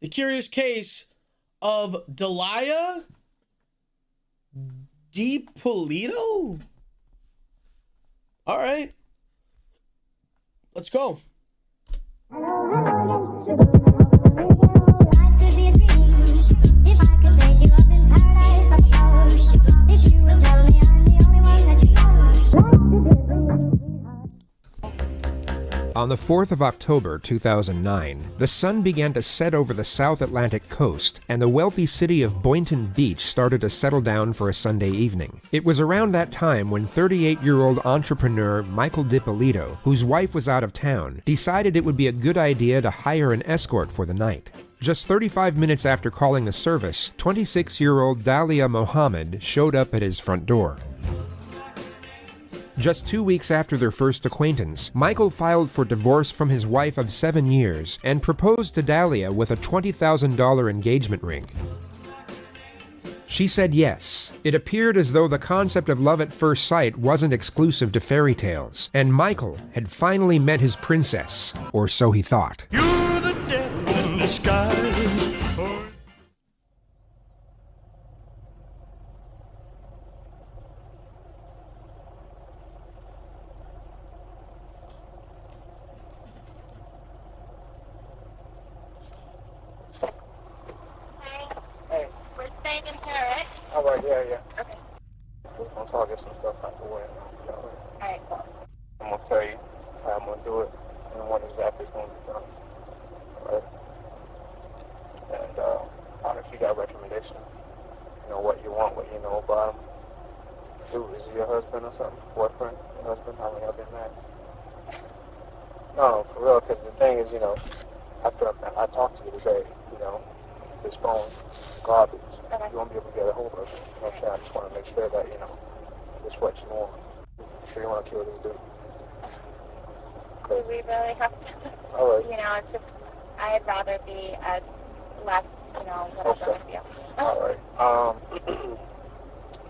The curious case of Dalia Dippolito? All right. Let's go. On the 4th of October 2009, the sun began to set over the South Atlantic coast, and the wealthy city of Boynton Beach started to settle down for a Sunday evening. It was around that time when 38-year-old entrepreneur Michael Dippolito, whose wife was out of town, decided it would be a good idea to hire an escort for the night. Just 35 minutes after calling the service, 26-year-old Dalia Mohammed showed up at his front door. Just 2 weeks after their first acquaintance, Michael filed for divorce from his wife of 7 years and proposed to Dalia with a $20,000 engagement ring. She said yes. It appeared as though the concept of love at first sight wasn't exclusive to fairy tales, and Michael had finally met his princess, or so he thought. You're the devil in disguise. Alright, yeah. Okay. I'm trying to get some stuff out the way. Alright, cool. I'm going to tell you how I'm going to do it and when exactly it's going to be done. Alright? And, I don't know if you got recommendations. You know, what you want, what you know about him. Dude, is he your husband or something? Boyfriend? Your husband? How many of you been married? No, for real, because the thing is, you know, after I talked to you today, you know, this phone's garbage. You won't be able to get a hold of it. You know what I'm saying? I just want to make sure that, you know, it's what you want. You sure you want to kill this dude? Do we really have to? All right. You know, it's just, I'd rather be as less, you know, whatever with you. All right.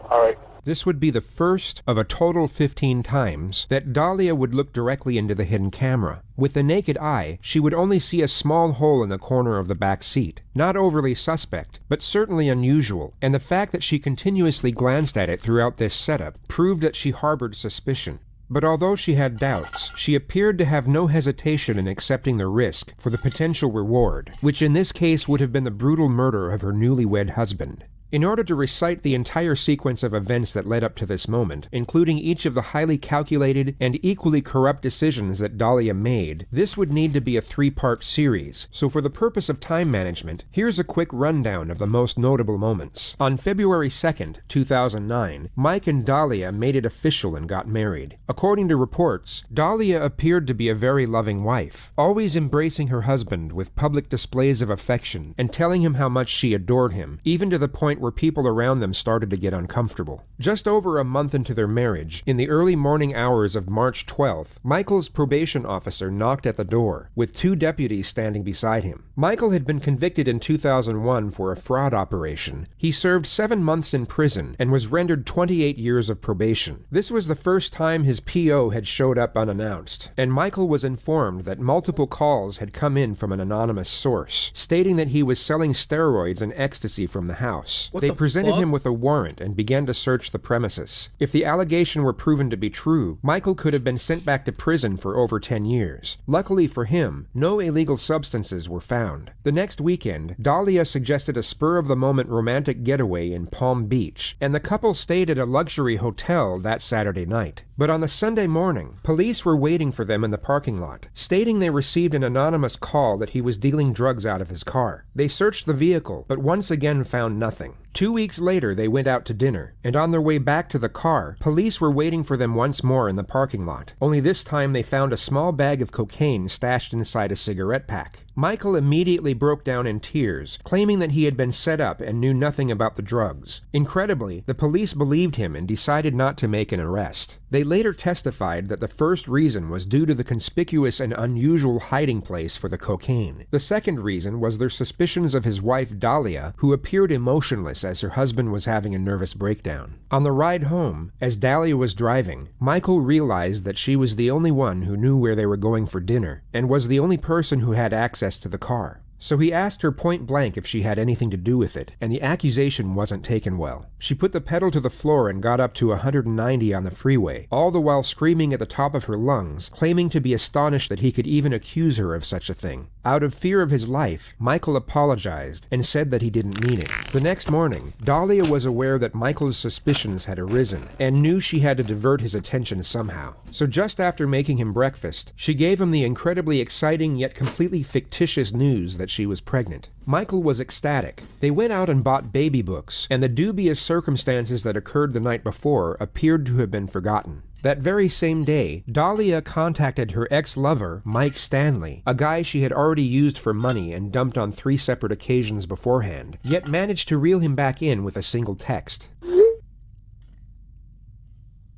All right. This would be the first of a total 15 times that Dalia would look directly into the hidden camera. With the naked eye, she would only see a small hole in the corner of the back seat. Not overly suspect, but certainly unusual, and the fact that she continuously glanced at it throughout this setup proved that she harbored suspicion. But although she had doubts, she appeared to have no hesitation in accepting the risk for the potential reward, which in this case would have been the brutal murder of her newlywed husband. In order to recite the entire sequence of events that led up to this moment, including each of the highly calculated and equally corrupt decisions that Dalia made, this would need to be a 3-part series, so for the purpose of time management, here's a quick rundown of the most notable moments. On February 2nd, 2009, Mike and Dalia made it official and got married. According to reports, Dalia appeared to be a very loving wife, always embracing her husband with public displays of affection and telling him how much she adored him, even to the point where people around them started to get uncomfortable. Just over a month into their marriage, in the early morning hours of March 12th, Michael's probation officer knocked at the door, with 2 deputies standing beside him. Michael had been convicted in 2001 for a fraud operation. He served 7 months in prison and was rendered 28 years of probation. This was the first time his PO had showed up unannounced, and Michael was informed that multiple calls had come in from an anonymous source, stating that he was selling steroids and ecstasy from the house. They presented him with a warrant and began to search the premises. If the allegation were proven to be true, Michael could have been sent back to prison for over 10 years. Luckily for him, no illegal substances were found. The next weekend, Dalia suggested a spur-of-the-moment romantic getaway in Palm Beach, and the couple stayed at a luxury hotel that Saturday night. But on the Sunday morning, police were waiting for them in the parking lot, stating they received an anonymous call that he was dealing drugs out of his car. They searched the vehicle, but once again found nothing. 2 weeks later, they went out to dinner, and on their way back to the car, police were waiting for them once more in the parking lot. Only this time they found a small bag of cocaine stashed inside a cigarette pack. Michael immediately broke down in tears, claiming that he had been set up and knew nothing about the drugs. Incredibly, the police believed him and decided not to make an arrest. They later testified that the first reason was due to the conspicuous and unusual hiding place for the cocaine. The second reason was their suspicions of his wife Dalia, who appeared emotionless as her husband was having a nervous breakdown. On the ride home, as Dalia was driving, Michael realized that she was the only one who knew where they were going for dinner, and was the only person who had access to the car. So he asked her point blank if she had anything to do with it, and the accusation wasn't taken well. She put the pedal to the floor and got up to 190 on the freeway, all the while screaming at the top of her lungs, claiming to be astonished that he could even accuse her of such a thing. Out of fear of his life, Michael apologized and said that he didn't mean it. The next morning, Dalia was aware that Michael's suspicions had arisen, and knew she had to divert his attention somehow. So just after making him breakfast, she gave him the incredibly exciting yet completely fictitious news that she was pregnant. Michael was ecstatic. They went out and bought baby books, and the dubious circumstances that occurred the night before appeared to have been forgotten. That very same day, Dalia contacted her ex-lover, Mike Stanley, a guy she had already used for money and dumped on 3 separate occasions beforehand, yet managed to reel him back in with a single text.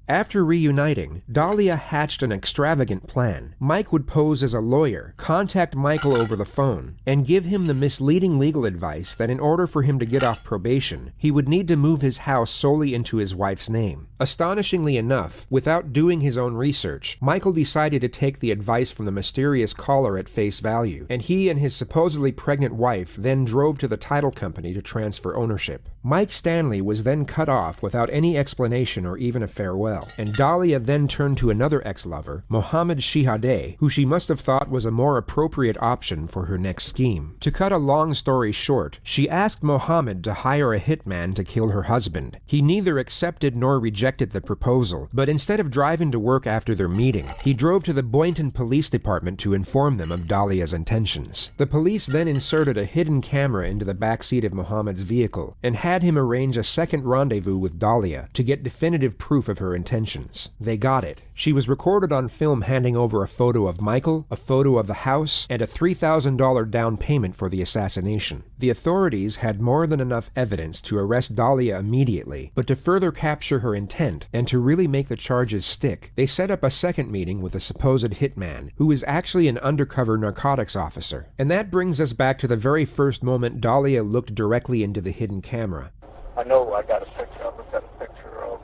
After reuniting, Dalia hatched an extravagant plan. Mike would pose as a lawyer, contact Michael over the phone, and give him the misleading legal advice that in order for him to get off probation, he would need to move his house solely into his wife's name. Astonishingly enough, without doing his own research, Michael decided to take the advice from the mysterious caller at face value, and he and his supposedly pregnant wife then drove to the title company to transfer ownership. Mike Stanley was then cut off without any explanation or even a farewell, and Dalia then turned to another ex-lover, 𝗟𝗶𝗫, who she must have thought was a more appropriate option for her next scheme. To cut a long story short, she asked Mohammed to hire a hitman to kill her husband. He neither accepted nor rejected the proposal, but instead of driving to work after their meeting, he drove to the Boynton Police Department to inform them of Dalia's intentions. The police then inserted a hidden camera into the backseat of Mohammed's vehicle, and had him arrange a second rendezvous with Dalia to get definitive proof of her intentions. They got it. She was recorded on film handing over a photo of Michael, a photo of the house, and a $3,000 down payment for the assassination. The authorities had more than enough evidence to arrest Dalia immediately, but to further capture her intent and to really make the charges stick, they set up a second meeting with a supposed hitman, who is actually an undercover narcotics officer. And that brings us back to the very first moment Dalia looked directly into the hidden camera. I know I got a picture. I looked at a picture of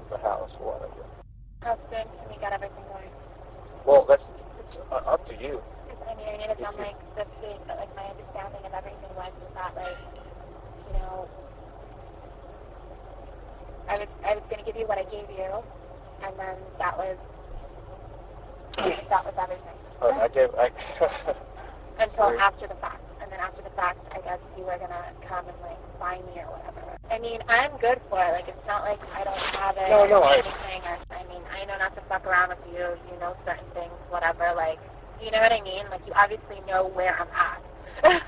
the house or whatever. How soon can we get everything going? Well, it's up to you. I mean, I need to sound like this week, but like my understanding of everything was that like, you know, I was going to give you what I gave you, and then that was everything. Until after the fact. And then after the fact, I guess you were going to come and, like, find me or whatever. I mean, I'm good for it. Like, it's not like I don't have it or anything. I mean, I know not to fuck around with you. You know certain things, whatever. Like, you know what I mean? Like, you obviously know where I'm at.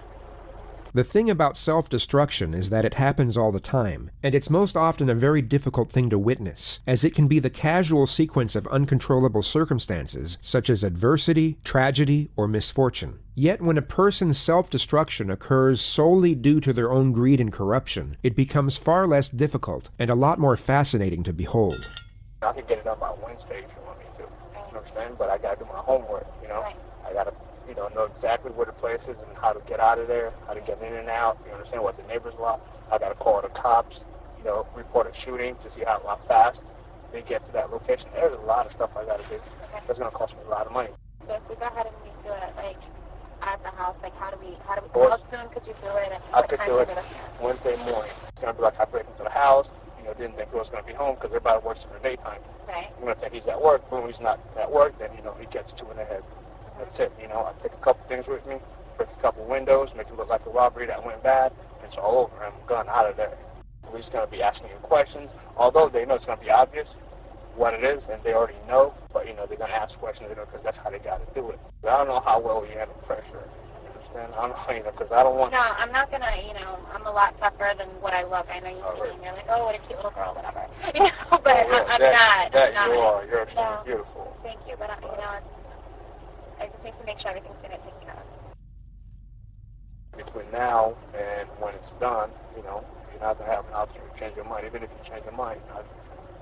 The thing about self-destruction is that it happens all the time, and it's most often a very difficult thing to witness, as it can be the casual sequence of uncontrollable circumstances, such as adversity, tragedy, or misfortune. Yet when a person's self-destruction occurs solely due to their own greed and corruption, it becomes far less difficult and a lot more fascinating to behold. I could get it up by Wednesday if you want me to. You understand? But I got to do my homework, you know? Right. I got to know exactly where the place is and how to get out of there, how to get in and out, you understand, what the neighbors want. I got to call the cops, report a shooting to see how fast they get to that location. There's a lot of stuff I got to do. Okay. That's going to cost me a lot of money. So if we go ahead and we do it, like, at the house, like, how soon could you do it? And I could do it Wednesday morning. It's going to be like I break into the house, didn't think he was going to be home because everybody works in the daytime. Right. I'm going to think he's at work. Boom, he's not at work, then, he gets 2 in the head. That's it, I take a couple things with me, break a couple windows, make it look like a robbery that went bad, and it's all over. I'm gone out of there. We're just going to be asking you questions, although they know it's going to be obvious what it is, and they already know, but, they're going to ask questions, because that's how they got to do it. But I don't know how well you handle pressure. You understand? I don't know, because I don't want... No, I'm not going to, I'm a lot tougher than what I look. I know you see me, and you're like, oh, what a cute little girl, whatever. But I'm not. You are. You're extremely beautiful. Thank you, but, I just need to make sure everything's going to take care of. Between now and when it's done, you're not going to have an opportunity to change your mind. Even if you change your mind, you're not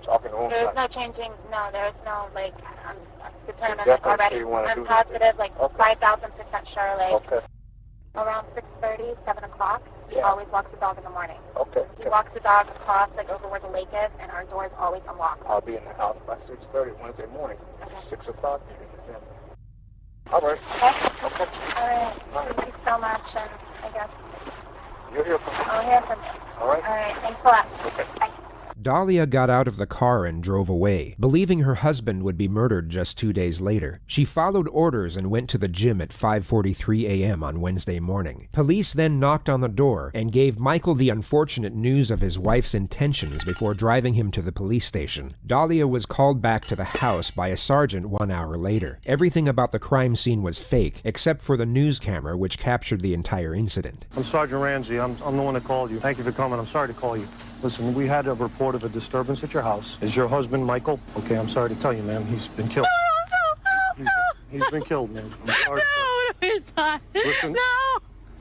talking to them. There's no changing, there's no, like, I'm determined already. I'm positive, like, 5,000% sure, like, around 6:30, 7 o'clock, he always walks the dog in the morning. Okay. He walks the dog across, like, over where the lake is, and our door is always unlocked. I'll be in the house by 6:30 Wednesday morning. Okay. 6 o'clock, you're in the gym. All right. Okay. Okay. All right. so much, and I guess You'll hear from me. I'll hear from you. All right? All right, thanks a lot. Okay. Bye. Dalia got out of the car and drove away, believing her husband would be murdered just 2 days later. She followed orders and went to the gym at 5:43 a.m. on Wednesday morning. Police then knocked on the door and gave Michael the unfortunate news of his wife's intentions before driving him to the police station. Dalia was called back to the house by a sergeant 1 hour later. Everything about the crime scene was fake, except for the news camera which captured the entire incident. I'm Sergeant Ramsey. I'm the one that called you. Thank you for coming. I'm sorry to call you. Listen, we had a report of a disturbance at your house. Is your husband Michael? Okay, I'm sorry to tell you, ma'am. He's been killed. He's been killed, ma'am. I'm sorry. No, he's not. Listen.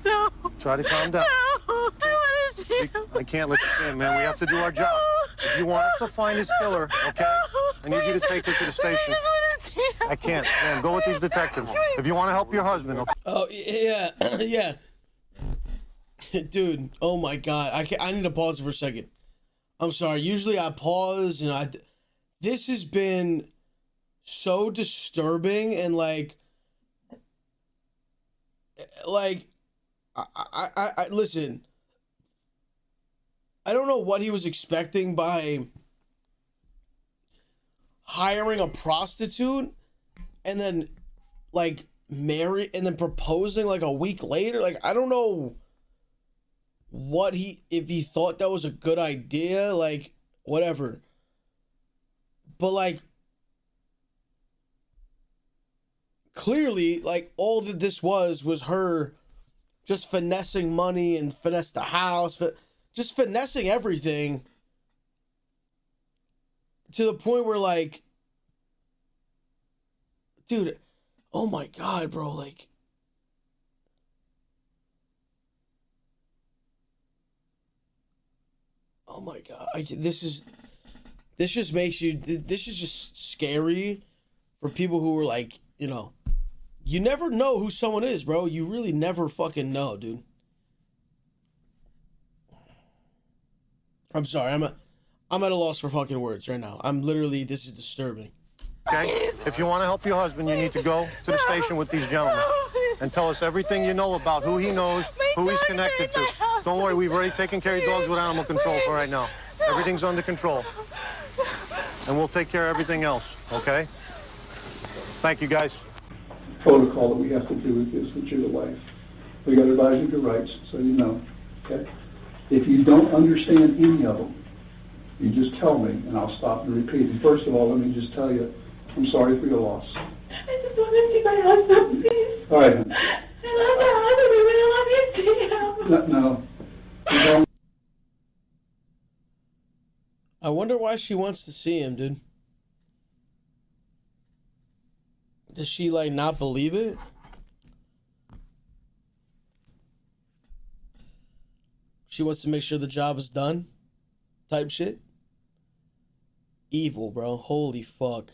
No. Try to calm down. No, I want to see him. I can't let you stand, man. We have to do our job. If you want us to find his killer, okay? I need you to take her to the station. I can't, man. Go with these detectives. If you want to help your husband, okay? Oh, yeah, yeah. Dude, oh my God. I need to pause for a second. I'm sorry. Usually I pause and this has been so disturbing and like I listen. I don't know what he was expecting by hiring a prostitute and then like marry and then proposing like a week later. Like, I don't know what if he thought that was a good idea, like whatever. But like clearly like all that this was her just finessing money and finesse the house, just finessing everything to the point where like, dude, oh my God, bro, like oh my God, this is just scary for people who are like, you know, you never know who someone is, bro. You really never fucking know, dude. I'm sorry, I'm at a loss for fucking words right now. I'm literally, this is disturbing. Okay? If you want to help your husband, you need to go to the station with these gentlemen and tell us everything you know about who he knows, who he's connected to. Don't worry, we've already taken care of your dogs with animal control for right now. Everything's under control. And we'll take care of everything else, okay? Thank you, guys. Protocol that we have to do with this, with your wife. We got to advise you of your rights, so you know, okay? If you don't understand any of them, you just tell me, and I'll stop and repeat. And first of all, let me just tell you, I'm sorry for your loss. I just want to see my husband, please. All right. I love my husband. I love you, see him. No. You don't. I wonder why she wants to see him, dude. Does she, like, not believe it? She wants to make sure the job is done? Type shit? Evil, bro. Holy fuck.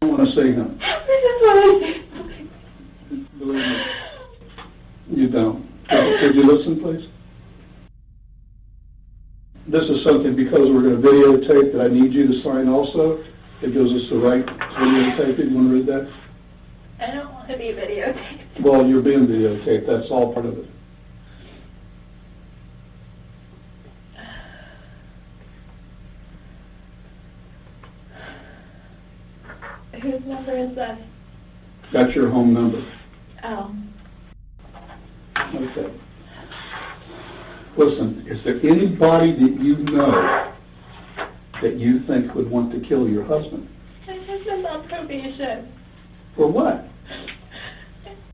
I don't want to see him. I just want to see him. Believe me. You don't. Could you listen, please? This is something, because we're going to videotape, that I need you to sign also. It gives us the right to videotape it. You want to read that? I don't want to be videotaped. Well, you're being videotaped. That's all part of it. Whose number is that? That's your home number. Oh. Okay. Listen, is there anybody that you know that you think would want to kill your husband? My husband's on probation. For what?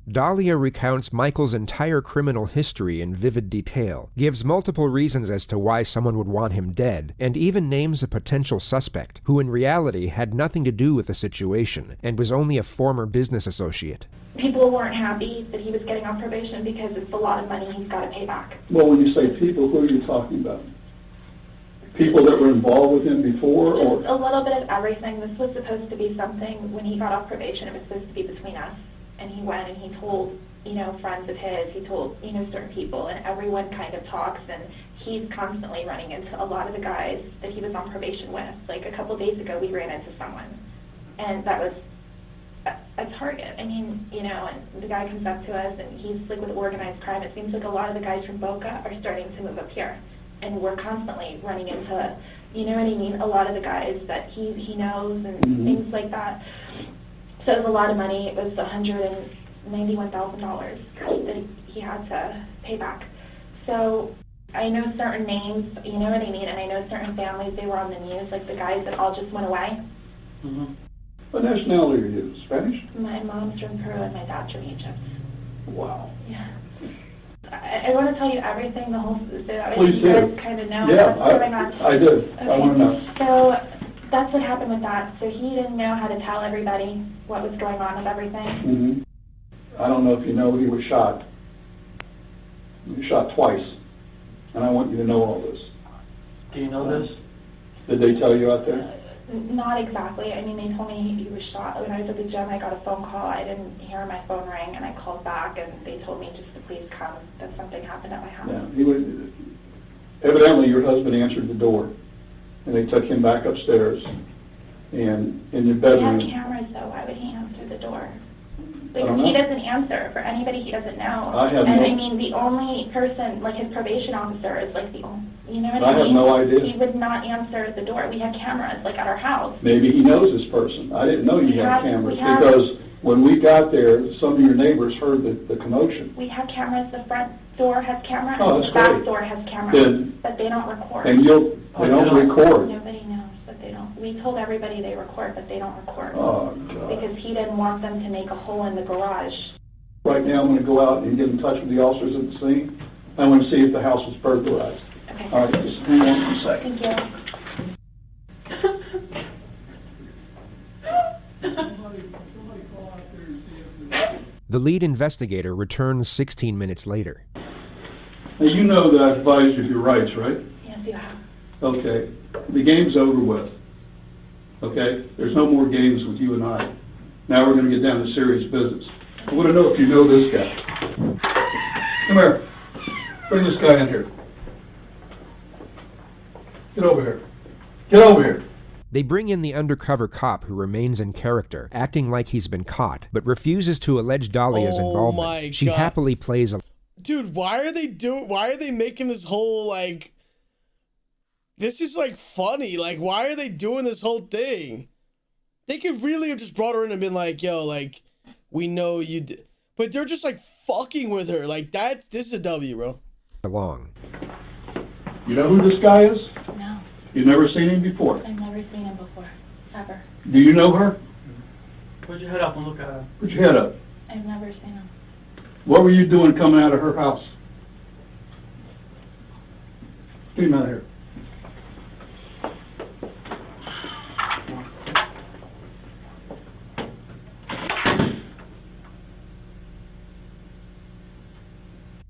Dalia recounts Michael's entire criminal history in vivid detail, gives multiple reasons as to why someone would want him dead, and even names a potential suspect, who in reality had nothing to do with the situation, and was only a former business associate. People weren't happy that he was getting off probation because it's a lot of money he's got to pay back. Well, when you say people, who are you talking about? People that were involved with him before, or? Just a little bit of everything. This was supposed to be something, when he got off probation, it was supposed to be between us. And he went and he told, friends of his, he told, certain people, and everyone kind of talks, and he's constantly running into a lot of the guys that he was on probation with. Like a couple days ago, we ran into someone, and that was a target. I mean, you know, and the guy comes up to us and he's like with organized crime. It seems like a lot of the guys from Boca are starting to move up here. And we're constantly running into, you know what I mean, a lot of the guys that he knows and things like that. So it was a lot of money. It was $191,000 that he had to pay back. So I know certain names, you know what I mean, and I know certain families, they were on the news, like the guys that all just went away. What nationality are you? Spanish? My mom's from Peru and my dad's from Egypt. Wow. Yeah. I want to tell you everything, the whole, so that Please you do. guys kind of know Yeah, what's going on. I do. Okay. I want to know. So that's what happened with that. So he didn't know how to tell everybody what was going on with everything. I don't know if you know, he was shot. He was shot twice. And I want you to know all this. Do you know this? Did they tell you out there? Not exactly. I mean, they told me he was shot. When I was at the gym, I got a phone call. I didn't hear my phone ring, and I called back, and they told me just to please come, that something happened at my house. Yeah. He was, evidently, your husband answered the door, and they took him back upstairs. And in your bedroom... We have cameras, though. Why would he answer the door? Because he doesn't answer for anybody he doesn't know. I mean, the only person, like his probation officer, is like the only, you know what I mean? I have no idea. He would not answer the door. We have cameras, like at our house. Maybe he knows this person. I didn't know you had cameras because when we got there, some of your neighbors heard the commotion. We have cameras. The front door has cameras. Oh, that's the back great. door has cameras. But they don't record. And they don't record. Nobody knows, but they don't. We told everybody they record, but they don't record. Oh, God. Because he didn't want them to make a hole in the garage. Right now, I'm going to go out and get in touch with the officers at the scene. I want to see if the house was burglarized. Okay. All right, just hang on for a second. Thank you. The lead investigator returns 16 minutes later. Now, you know that I've advised you of your rights, right? Yes, you have. Okay. The game's over with. Okay? There's no more games with you and I. Now we're going to get down to serious business. I want to know if you know this guy. Come here. Bring this guy in here. Get over here. Get over here. They bring in the undercover cop who remains in character, acting like he's been caught, but refuses to allege Dalia's involvement. My she God. happily plays a... Dude, why are they making this whole, like... This is, like, funny. Like, why are they doing this whole thing? They could really have just brought her in and been like, yo, like, we know you did. But they're just, like, fucking with her. Like, this is a W, bro. Along. You know who this guy is? No. You've never seen him before? I've never seen him before. Ever. Do you know her? Put your head up and look at her. Put your head up. I've never seen him. What were you doing coming out of her house? Get him out of here.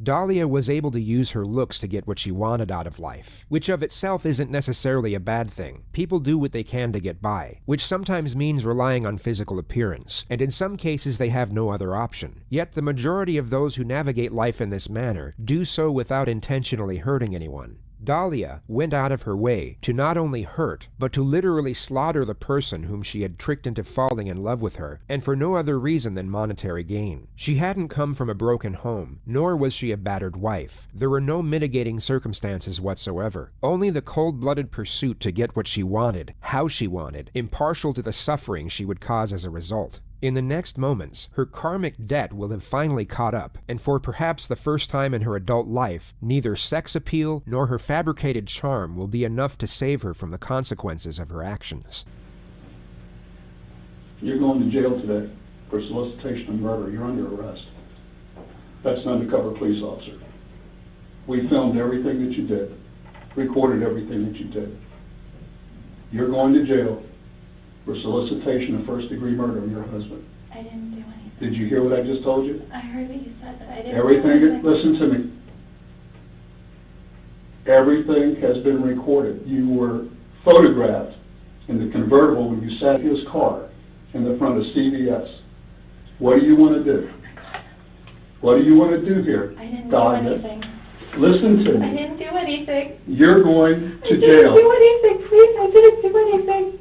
Dalia was able to use her looks to get what she wanted out of life, which of itself isn't necessarily a bad thing. People do what they can to get by, which sometimes means relying on physical appearance, and in some cases they have no other option. Yet the majority of those who navigate life in this manner do so without intentionally hurting anyone. Dalia went out of her way to not only hurt, but to literally slaughter the person whom she had tricked into falling in love with her, and for no other reason than monetary gain. She hadn't come from a broken home, nor was she a battered wife. There were no mitigating circumstances whatsoever. Only the cold-blooded pursuit to get what she wanted, how she wanted, impartial to the suffering she would cause as a result. In the next moments, her karmic debt will have finally caught up, and for perhaps the first time in her adult life, neither sex appeal nor her fabricated charm will be enough to save her from the consequences of her actions. You're going to jail today for solicitation of murder. You're under arrest. That's an undercover police officer. We filmed everything that you did, recorded everything that you did. You're going to jail for solicitation of first-degree murder of your husband. I didn't do anything. Did you hear what I just told you? I heard what you said, but I didn't Everything, do anything. listen to me. Everything has been recorded. You were photographed in the convertible when you sat in his car in the front of CVS. What do you want to do? What do you want to do here? I didn't Dalia? do anything. Listen to me. I didn't do anything. You're going to I didn't jail. do anything, please. I didn't do anything.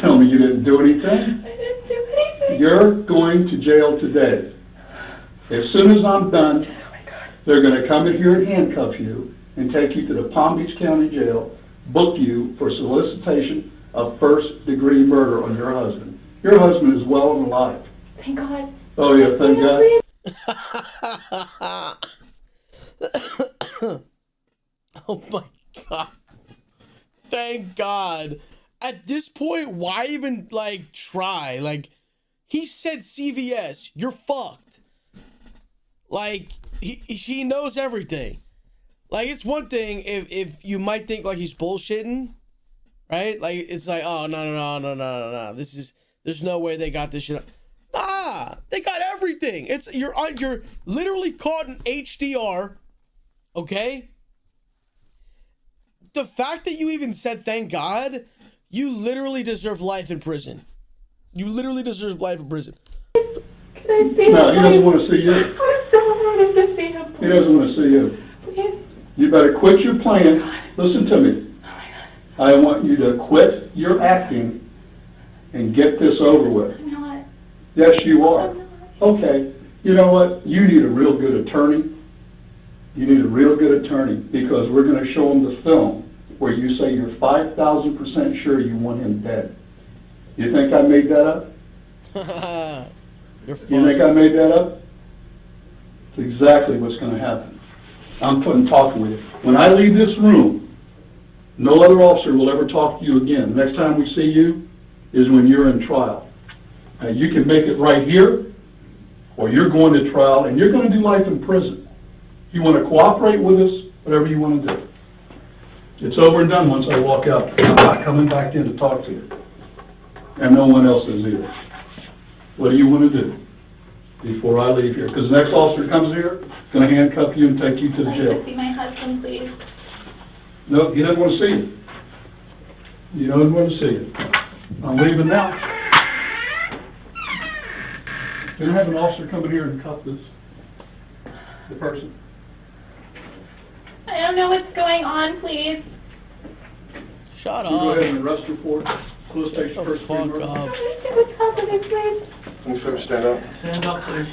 Tell me you didn't do anything. I didn't do anything. You're going to jail today. As soon as I'm done, they're going to come in here and handcuff you and take you to the Palm Beach County Jail, book you for solicitation of first-degree murder on your husband. Your husband is well and alive. Thank God. Oh, yeah, thank God. Oh my God. Thank God. At this point, why even, like, try? Like, he said CVS. You're fucked. Like, he knows everything. Like, it's one thing if you might think, like, he's bullshitting, right? Like, it's like, oh, no. There's no way they got this shit up. Nah, they got everything. You're literally caught in HDR, okay? The fact that you even said thank God, you literally deserve life in prison. You literally deserve life in prison. No, he doesn't want to see you. I so wanted to see him. He doesn't want to see you. Please. You better quit your plan. Listen to me. I want you to quit your acting and get this over with. I'm not. Yes, you are. Okay. You know what? You need a real good attorney. You need a real good attorney because we're going to show them the film where you say you're 5,000% sure you want him dead. You think I made that up? You're fine. You think I made that up? It's exactly what's going to happen. I'm talking with you. When I leave this room, no other officer will ever talk to you again. The next time we see you is when you're in trial. Now, you can make it right here, or you're going to trial, and you're going to do life in prison. You want to cooperate with us, whatever you want to do. It's over and done once I walk out. I'm not coming back in to talk to you. And no one else is either. What do you want to do before I leave here? Because the next officer comes here, going to handcuff you and take you to the jail. I'd like to see my husband, please. No, he doesn't want to see you. He doesn't want to see you. I'm leaving now. Can I have an officer come in here and cuff the person? I don't know what's going on, please. Shut Go up. ahead and arrest report. Solicitation Shut the first fuck degree murder. up. What's happening, please? Can you sort stand up? Stand up, please.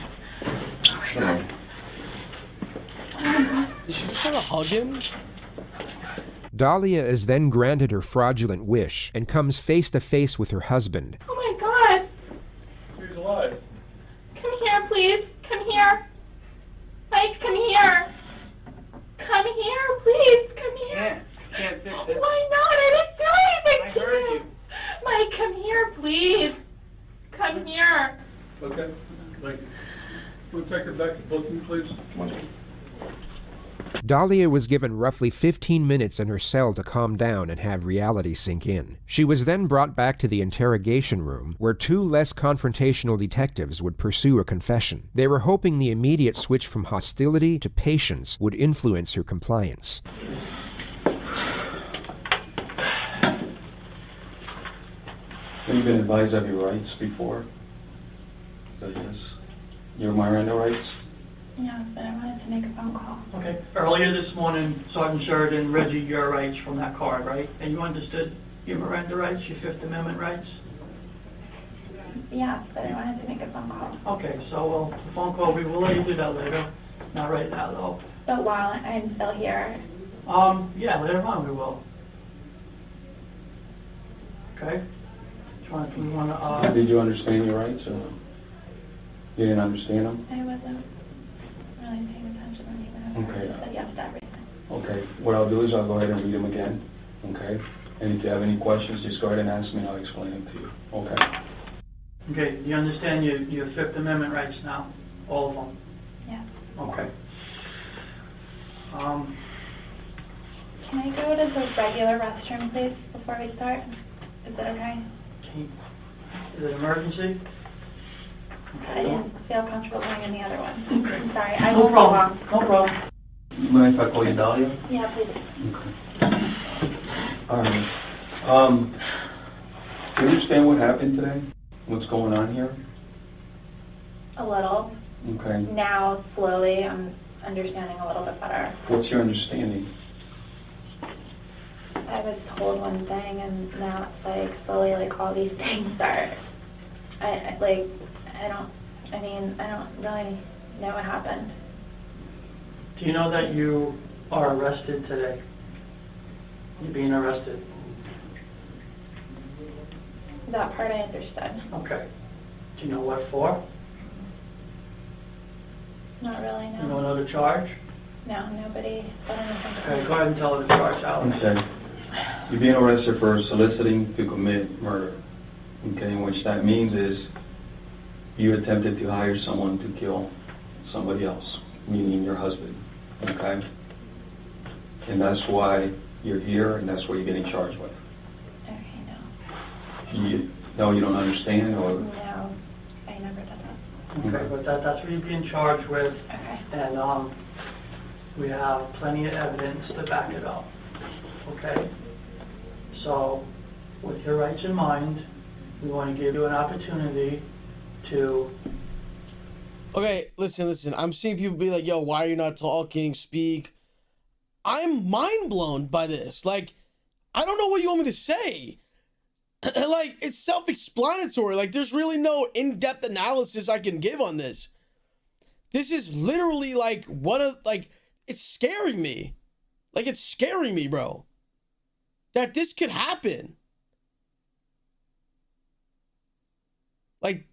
Did she just try to hug him? Dalia is then granted her fraudulent wish and comes face to face with her husband. Oh my God. He's alive. Come here, please. Come here. Mike, come here. Come here, please. Come here. Can't fix it. Why not? I didn't do anything I to heard you. you. Mike, come here, please. Come here. Okay. Thank you. We'll take her back to booking, please. Dalia was given roughly 15 minutes in her cell to calm down and have reality sink in. She was then brought back to the interrogation room, where two less confrontational detectives would pursue a confession. They were hoping the immediate switch from hostility to patience would influence her compliance. Have you been advised of your rights before? That is, your Miranda rights? No, but I wanted to make a phone call. Okay. Earlier this morning, Sergeant Sheridan read you your rights from that card, right? And you understood your Miranda rights, your Fifth Amendment rights? Yeah, but I wanted to make a phone call. Okay, so the phone call, we will let you do that later. Not right now, though. But while I'm still here, Yeah, later on we will. Okay? We want to, Did you understand your rights or no? You didn't understand them? I wasn't really paying attention when you Okay. said yes to everything. Okay. What I'll do is I'll go ahead and read them again. Okay? And if you have any questions, just go ahead and ask me and I'll explain them to you. Okay? Okay, you understand your Fifth Amendment rights now? All of them? Yeah. Okay. Can I go to the regular restroom, please, before we start? Is that okay? Is it emergency? I didn't feel comfortable going in the other one. Okay. I'm sorry. I No won't be problem. long. No problem. You mind if I call you Dalia? Yeah, please. Okay. All right. Do you understand what happened today? What's going on here? A little. Okay. Now, slowly, I'm understanding a little bit better. What's your understanding? I was told one thing, and now it's like slowly, like all these things are I don't really know what happened. Do you know that you are arrested today? You're being arrested. That part I understood. Okay. Do you know what for? Not really, no. You don't know the charge? No, nobody said anything to Okay, me. go ahead and tell her the charge, Alex. Okay. You're being arrested for soliciting to commit murder. Okay, which that means is you attempted to hire someone to kill somebody else, meaning your husband. Okay? And that's why you're here, and that's what you're getting charged with. Okay, No, you don't understand, or? no, I never did that. Okay, but that's what you're being charged with. Okay. And we have plenty of evidence to back it up. Okay? So, with your rights in mind, we want to give you an opportunity to... Okay, listen. I'm seeing people be like, yo, why are you not talking? Speak. I'm mind blown by this. Like, I don't know what you want me to say. Like, it's self-explanatory. Like, there's really no in-depth analysis I can give on this. This is literally like it's scaring me. Like, it's scaring me, bro. That this could happen. Like,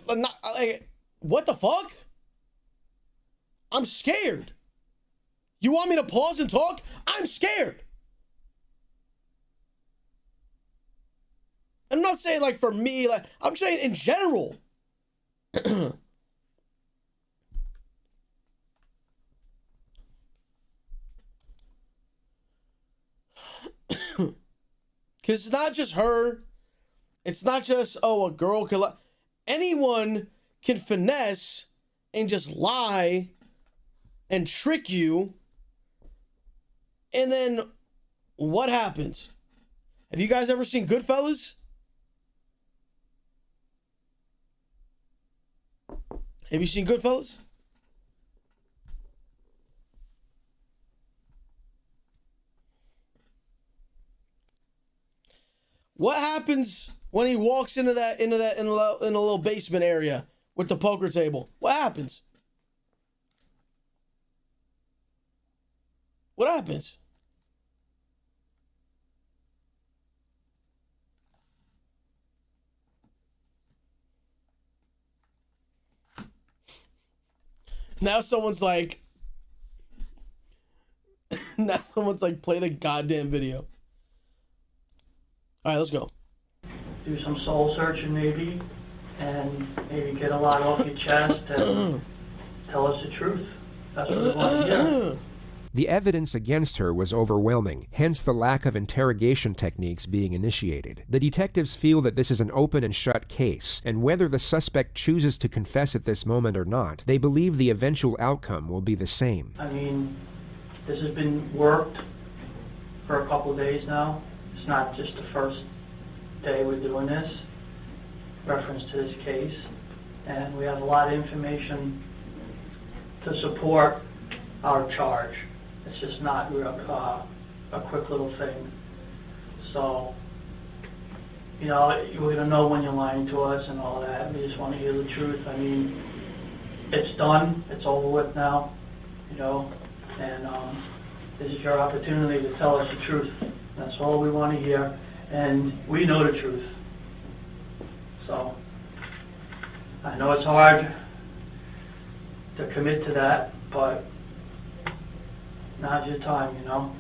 I'm not, like, what the fuck? I'm scared. You want me to pause and talk? I'm scared. I'm not saying like for me, like I'm saying in general. Because it's not just her. It's not just, oh, a girl can lie. Anyone can finesse and just lie and trick you. And then what happens? Have you guys ever seen Goodfellas? Have you seen Goodfellas? What happens when he walks into a little basement area with the poker table? What happens? What happens? Now someone's like, play the goddamn video. All right, let's go. Do some soul searching maybe, and maybe get a lot off your chest and tell us the truth. That's what we want to hear. The evidence against her was overwhelming, hence the lack of interrogation techniques being initiated. The detectives feel that this is an open and shut case, and whether the suspect chooses to confess at this moment or not, they believe the eventual outcome will be the same. I mean, this has been worked for a couple of days now. It's not just the first day we're doing this, reference to this case, and we have a lot of information to support our charge. It's just not a quick little thing. So, you know, you're going to know when you're lying to us and all that. We just want to hear the truth. I mean, it's done. It's over with now, you know, and this is your opportunity to tell us the truth. That's all we want to hear, and we know the truth. So, I know it's hard to commit to that, but now's your time, you know.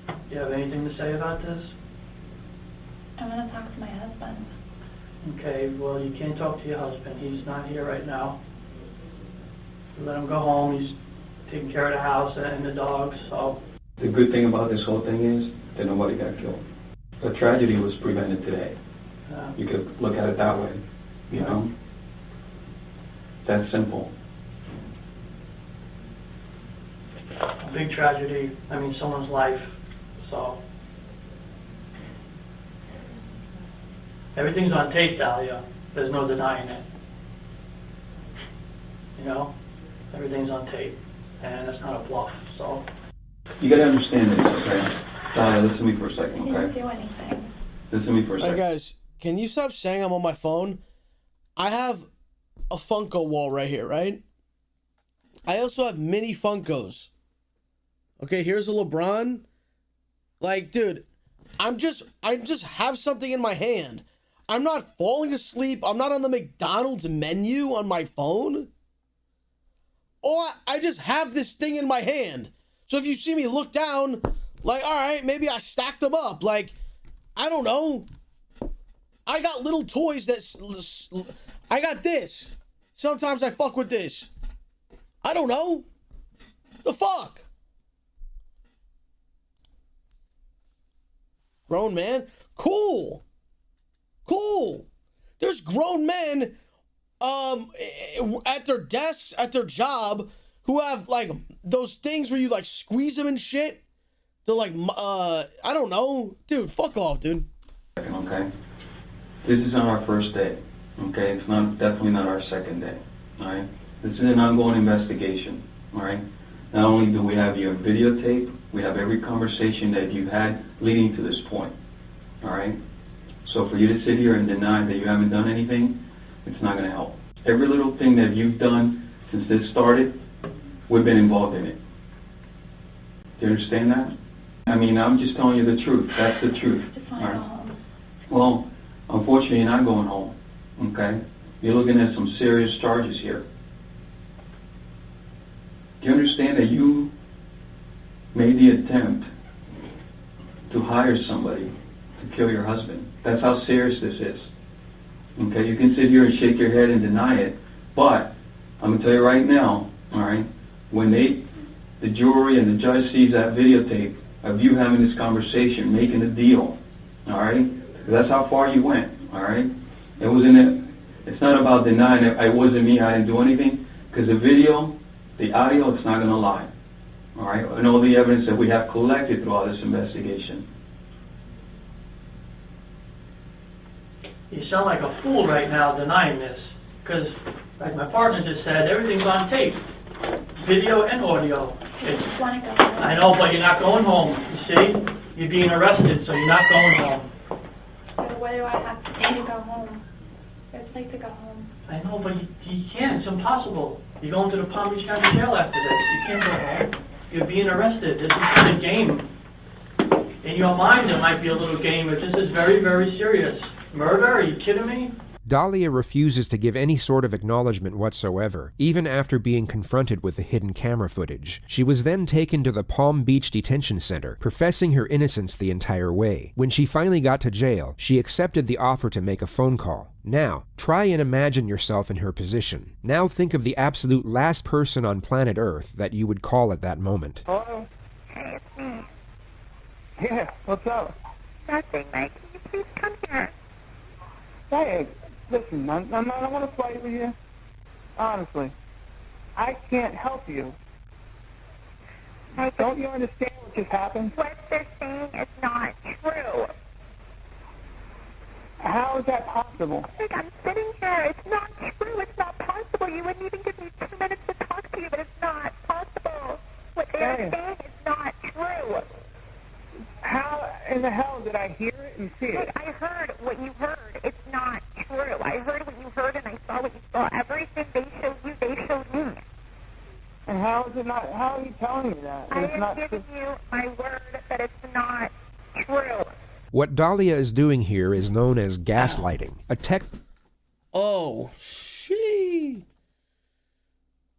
Do you have anything to say about this? I'm going to talk to my husband. Okay, well, you can't talk to your husband. He's not here right now. Let him go home. He's taking care of the house and the dogs, so. The good thing about this whole thing is that nobody got killed. The tragedy was prevented today. You could look at it that way, you know? That's simple. A big tragedy, I mean, someone's life, so. Everything's on tape, Dalia. There's no denying it. You know? Everything's on tape, and it's not a bluff, so. You gotta understand this, okay? Dalia, listen to me for a second, He didn't okay? do anything. Listen to me for a All right, second. guys. can you stop saying I'm on my phone? I have a Funko wall right here, right? I also have mini Funkos. Okay, here's a LeBron. Like, dude, I just have something in my hand. I'm not falling asleep. I'm not on the McDonald's menu on my phone. Oh, I just have this thing in my hand. So if you see me look down, like, all right, maybe I stacked them up. Like, I don't know. I got little toys that... I got this. Sometimes I fuck with this. I don't know. The fuck? Grown man? Cool. Cool. There's grown men at their desks, at their job, who have, like, those things where you, like, squeeze them and shit. They're like, I don't know. Dude, fuck off, dude. Okay? This is on our first day. Okay? It's definitely not our second day. Alright? This is an ongoing investigation. Alright? Not only do we have your videotape, we have every conversation that you've had leading to this point. Alright? So for you to sit here and deny that you haven't done anything, it's not going to help. Every little thing that you've done since this started, we've been involved in it. Do you understand that? I mean, I'm just telling you the truth. That's the truth. All right? Well, unfortunately, you're not going home. Okay? You're looking at some serious charges here. Do you understand that you made the attempt to hire somebody to kill your husband? That's how serious this is. Okay? You can sit here and shake your head and deny it, but I'm going to tell you right now, all right, when the jury and the judge sees that videotape of you having this conversation, making a deal, all right? That's how far you went, all right? It's not about denying it wasn't me, I didn't do anything, because the video, the audio, it's not going to lie, all right? And all the evidence that we have collected throughout this investigation. You sound like a fool right now denying this, because, like my partner just said, everything's on tape, video and audio. I know, but you're not going home, you see? You're being arrested, so you're not going home. But what do I have to do to go home? I'd like to go home. I know, but you can't. It's impossible. You're going to the Palm Beach County Jail after this. You can't go home. You're being arrested. This is a game. In your mind, it might be a little game, but this is very, very serious. Murder? Are you kidding me? Dalia refuses to give any sort of acknowledgement whatsoever, even after being confronted with the hidden camera footage. She was then taken to the Palm Beach Detention Center, professing her innocence the entire way. When she finally got to jail, she accepted the offer to make a phone call. Now, try and imagine yourself in her position. Now think of the absolute last person on planet Earth that you would call at that moment. Hello? Hey, it's me. Yeah, what's up? Nothing, Mike. Can you please come here? Hey. Listen, I don't want to fight with you. Honestly, I can't help you. Don't you understand what just happened? What they're saying is not true. How is that possible? Like, I'm sitting here. It's not true. It's not possible. You wouldn't even give me 2 minutes to talk to you, but it's not possible. What they're saying is not true. How in the hell did I hear it and see it? I heard what you heard. It's not true. I heard what you heard and I saw what you saw. Everything they showed you, they showed me. And how is it not? How are you telling me that? I am giving you my word that it's not true. What Dalia is doing here is known as gaslighting, a tech... Oh, she...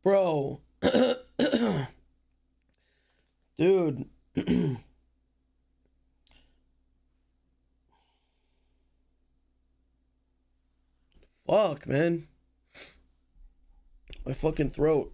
Bro. Dude. Fuck, man. My fucking throat.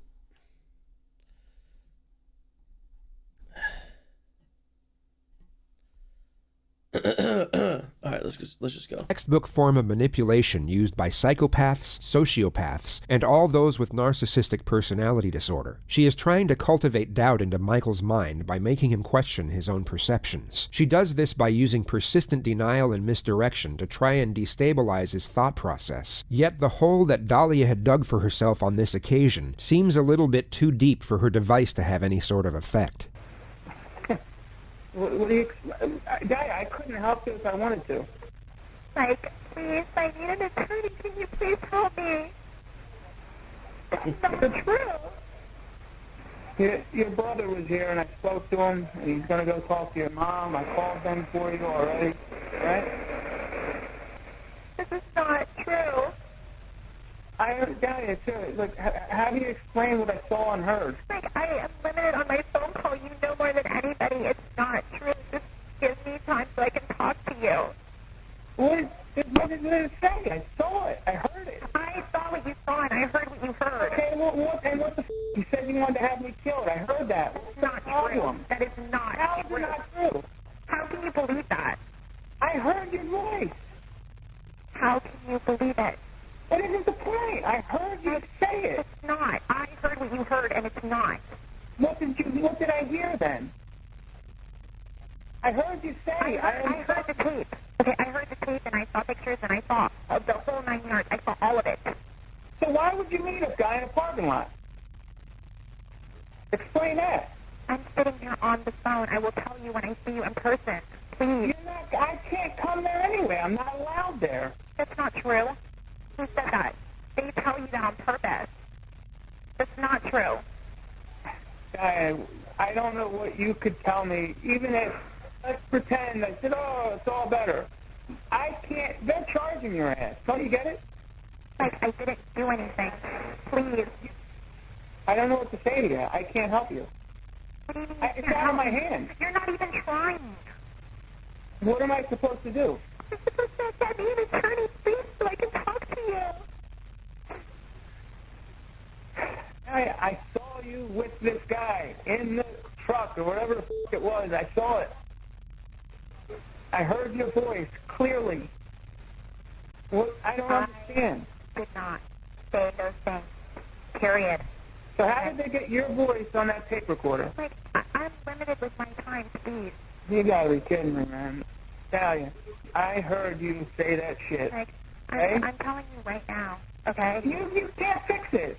All right, let's just go. Textbook form of manipulation used by psychopaths, sociopaths, and all those with narcissistic personality disorder. She is trying to cultivate doubt into Michael's mind by making him question his own perceptions. She does this by using persistent denial and misdirection to try and destabilize his thought process. Yet the hole that Dalia had dug for herself on this occasion seems a little bit too deep for her device to have any sort of effect. What do you... Guy, I couldn't help you if I wanted to. Like, please, I need an attorney. Can you please help me? That's not true. Your brother was here, and I spoke to him, and he's going to go talk to your mom. I called them for you already, right? This is not true. I heard Dalia, too. Look, how do you explain what I saw and heard? Like, I am limited on my phone call. You know more than anybody. It's not true. Just give me time so I can talk to you. What did it say? I saw it. I heard it. I saw what you saw, and I heard what you heard. Okay, what the f***? You said you wanted to have me killed. I heard that. It's not true. That is not How is it not true? How can you believe that? I heard your voice. How can you believe it? What isn't the point? I heard you say it. It's not. I heard what you heard, and it's not. What did I hear then? I heard you say. I heard the tape. Okay, I heard the tape, and I saw pictures, and I saw the whole 9 yards. I saw all of it. So why would you meet a guy in a parking lot? Explain that. I'm sitting here on the phone. I will tell you when I see you in person. Please. I can't come there anyway. I'm not allowed there. That's not true. Who said that? They tell you that on purpose. That's not true. I don't know what you could tell me. Even if, let's pretend, I said, oh, it's all better. I can't, they're charging your ass. Don't you get it? Like, I didn't do anything. Please. I don't know what to say to you. I can't help you. What do you mean? It's out of my hands. You're not even trying. What am I supposed to do? You're supposed to get me an attorney, please, so I can talk to you. I saw you with this guy in the truck or whatever the f*** it was. I saw it. I heard your voice clearly. What? I don't understand. I did not say those things. Period. So how did they get your voice on that tape recorder? Like, I'm limited with my time, please. You gotta be kidding me, man. Dalia, I heard you say that shit. Like, okay? I'm telling you right now, okay? You can't fix it.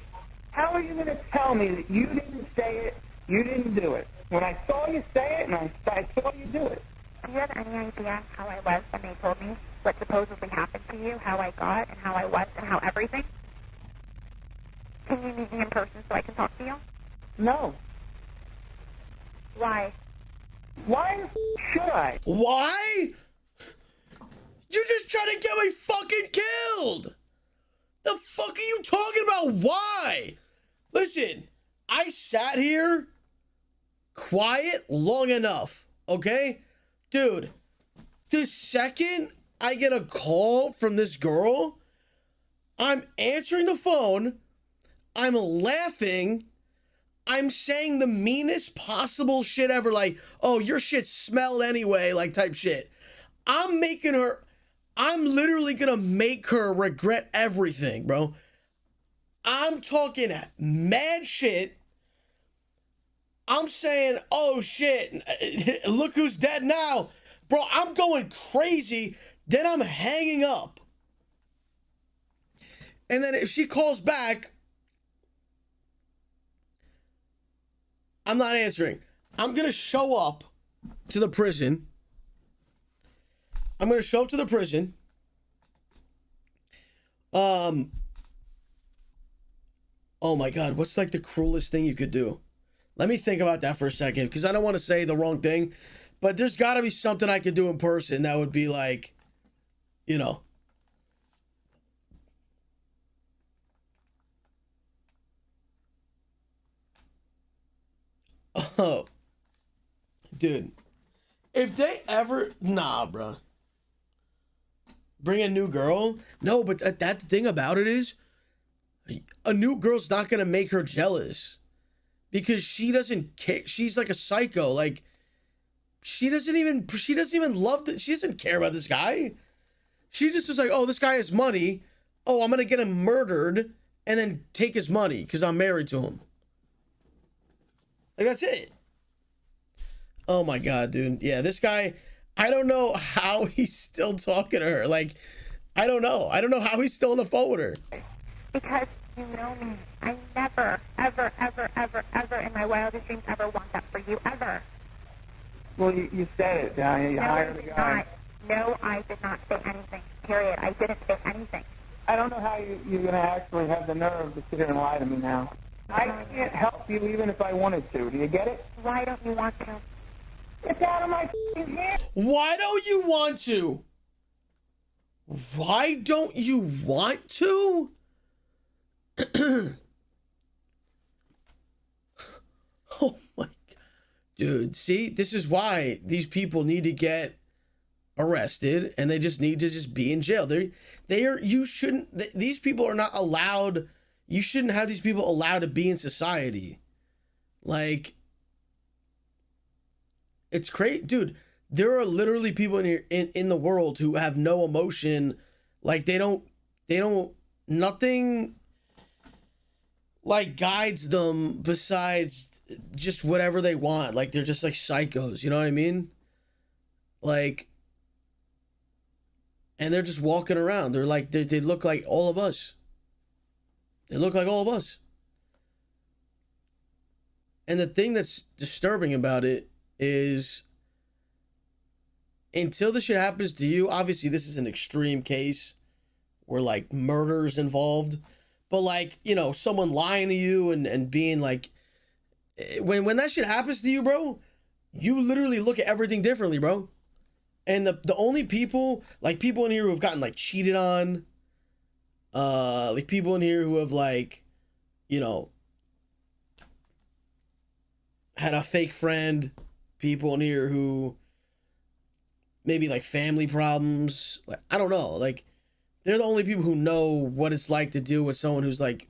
How are you going to tell me that you didn't say it, you didn't do it? When I saw you say it and I saw you do it. Do you have any idea how I was when they told me what supposedly happened to you, how I got and how I was and how everything? Can you meet me in person so I can talk to you? No. Why? Why the f*** should I? Why? You're just trying to get me fucking killed. The fuck are you talking about? Why? Listen, I sat here quiet long enough, okay? Dude, the second I get a call from this girl, I'm answering the phone, I'm laughing, I'm saying the meanest possible shit ever, like, oh, your shit smelled anyway, like type shit. I'm literally gonna make her regret everything, bro. I'm talking mad shit. I'm saying, oh shit, look who's dead now. Bro, I'm going crazy. Then I'm hanging up. And then if she calls back, I'm not answering. I'm gonna show up to the prison. I'm going to show up to the prison. Oh my God, what's like the cruelest thing you could do? Let me think about that for a second, because I don't want to say the wrong thing, but there's got to be something I could do in person that would be like, you know. Oh, dude, if they ever, nah, bro. Bring a new girl? No, but that thing about it is, a new girl's not gonna make her jealous, because she doesn't care. She's like a psycho. Like, she doesn't even love that. She doesn't care about this guy. She just was like, oh, this guy has money. Oh, I'm gonna get him murdered and then take his money because I'm married to him. Like, that's it. Oh my God, dude. Yeah, this guy, I don't know how he's still talking to her. Like, I don't know. I don't know how he's still on the phone with her. Because you know me. I never, ever, ever, ever, ever in my wildest dreams ever want that for you, ever. Well, you said it, Dalia. You hired a guy. No, I did not say anything. period. I didn't say anything. I don't know how you're going to actually have the nerve to sit here and lie to me now. I can't help you even if I wanted to. Do you get it? Why don't you want to? It's out of my hand. Why don't you want to? Why don't you want to? Oh my God. Dude, see, this is why these people need to get arrested and they just need to just be in jail. These people are not allowed. You shouldn't have these people allowed to be in society. Like, it's crazy, dude. There are literally people in here in the world who have no emotion. Like, nothing like guides them besides just whatever they want. Like, they're just like psychos, you know what I mean? Like, and they're just walking around. They're like, they look like all of us. They look like all of us. And the thing that's disturbing about it is, until this shit happens to you, obviously this is an extreme case where like murder's involved, but like, you know, someone lying to you and being like, when that shit happens to you, bro, you literally look at everything differently, bro. And the only people, like people in here who have gotten like cheated on, like people in here who have like, you know, had a fake friend, people in here who maybe like family problems, like I don't know, like they're the only people who know what it's like to deal with someone who's like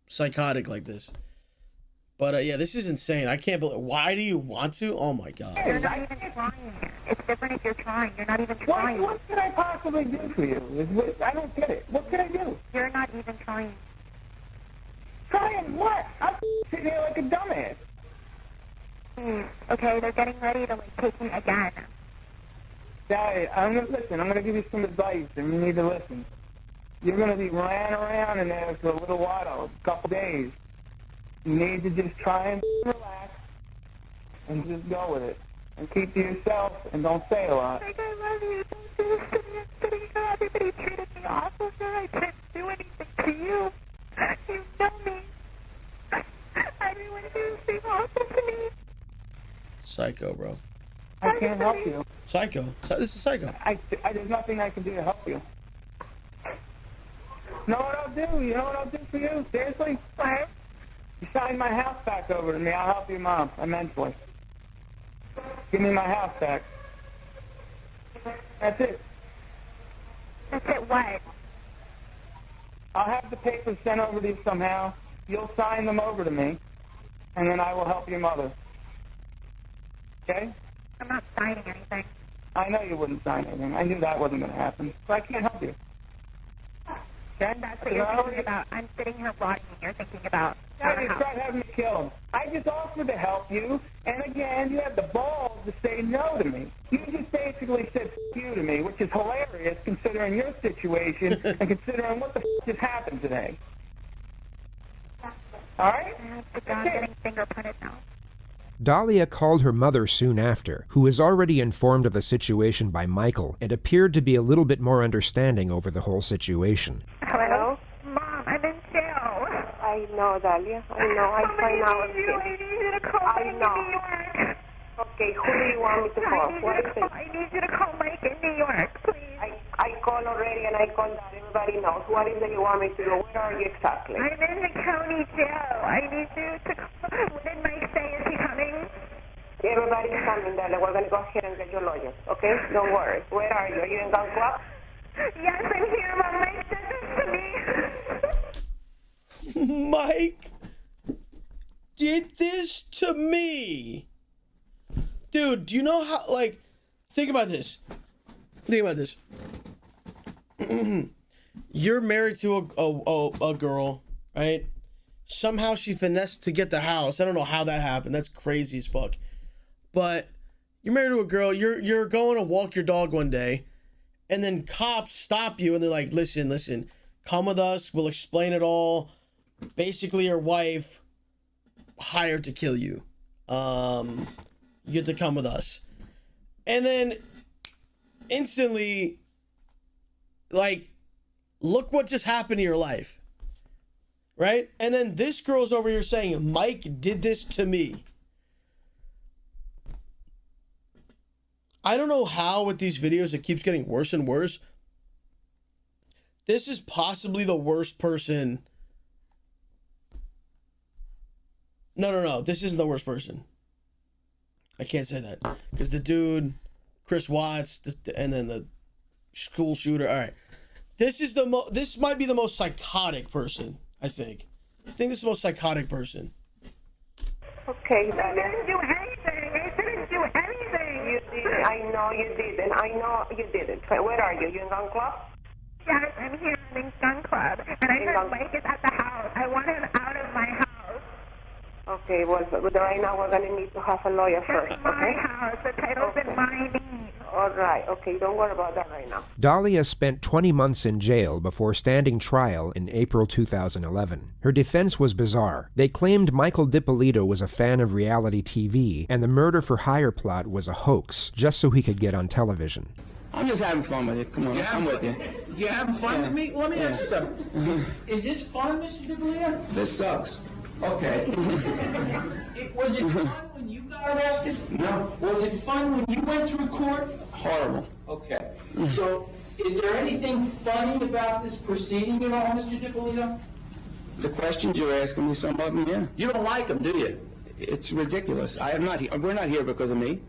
psychotic like this. But yeah, this is insane. I can't believe. Why do you want to? Oh my God. You're not even trying. It's different if you're trying. You're not even trying. What can I possibly do for you? I don't get it. What can I do? You're not even trying. Trying what? I'm sitting here like a dumbass. Okay, they're getting ready to like take me again. Dalia, I'm gonna give you some advice, and you need to listen. You're gonna be ran around in there for a little while, a couple days. You need to just try and relax and just go with it. And keep to yourself and don't say a lot. Like, I love you. Don't do this to me. I'm sitting here. Everybody treated me awful, sir. I didn't do anything to you. You know me. Everyone did anything awful to me. Psycho, bro. I can't help you. Psycho. This is psycho. There's nothing I can do to help you. Know what I'll do? You know what I'll do for you? Seriously? What? You sign my house back over to me. I'll help you, Mom, immensely. Give me my house back. That's it. That's it what? I'll have the papers sent over to you somehow. You'll sign them over to me, and then I will help your mother. Okay? I'm not signing anything. I know you wouldn't sign anything. I knew that wasn't going to happen, so I can't help you. Okay? That's what you're thinking about. I'm sitting here rotting and you're thinking about Now you start having me killed. I just offered to help you, and again, you have the balls to say no to me. You just basically said F you to me, which is hilarious considering your situation and considering what the F just happened today. All right? I'm getting fingerprinted now. Dalia called her mother soon after, who was already informed of the situation by Michael and appeared to be a little bit more understanding over the whole situation. Hello? Mom, I'm in jail. I know, Dalia. I know. I find out. I need you to call Mike in New York. Okay, who do you want me to call? I need you to call Mike in New York, please. I called already and I called that. Everybody knows. What is it you want me to do? Where are you exactly? I'm in the county jail. I need you to call. What did Mike say? Is he coming? Everybody's coming, Dalia. We're going to go ahead and get your lawyers, okay? Don't worry. Where are you? Are you in Ganquap? Yes, I'm here, Mom. Mike did this to me. Mike did this to me. Dude, do you know how, like, think about this. Think about this. You're married to a girl, right? Somehow she finessed to get the house. I don't know how that happened. That's crazy as fuck. But you're married to a girl. You're going to walk your dog one day, and then cops stop you, and they're like, listen, come with us. We'll explain it all. Basically, your wife hired to kill you. You get to come with us. And then instantly like, look what just happened to your life. Right? And then this girl's over here saying, Mike did this to me. I don't know how with these videos it keeps getting worse and worse. This is possibly the worst person. No. This isn't the worst person. I can't say that. Because the dude, Chris Watts, and then the school shooter. All right. This might be the most psychotic person, I think. I think this is the most psychotic person. Okay, Dalia. I didn't do anything. I didn't do anything. You did. I know you didn't. I know you didn't. Where are you? You in gun club? Yes, I'm here in gun club, and I heard Mike is at the house. I want him out of my house. Okay, well, right now we're going to need to have a lawyer first, It's my house. The title's in my name. All right, okay, don't worry about that right now. Dalia spent 20 months in jail before standing trial in April 2011. Her defense was bizarre. They claimed Michael Dippolito was a fan of reality TV, and the murder-for-hire plot was a hoax, just so he could get on television. I'm just having fun with it. Come on, I'm with you. You're having fun with me? Let me ask you something. Is this fun, Mr. Dippolito? This sucks. Okay. Was it fun when you got arrested? No. Was it fun when you went to court? Horrible. Okay. So, is there anything funny about this proceeding at all, Mr. Dippolito? The questions you're asking me, some of them, yeah. You don't like them, do you? It's ridiculous. We're not here because of me.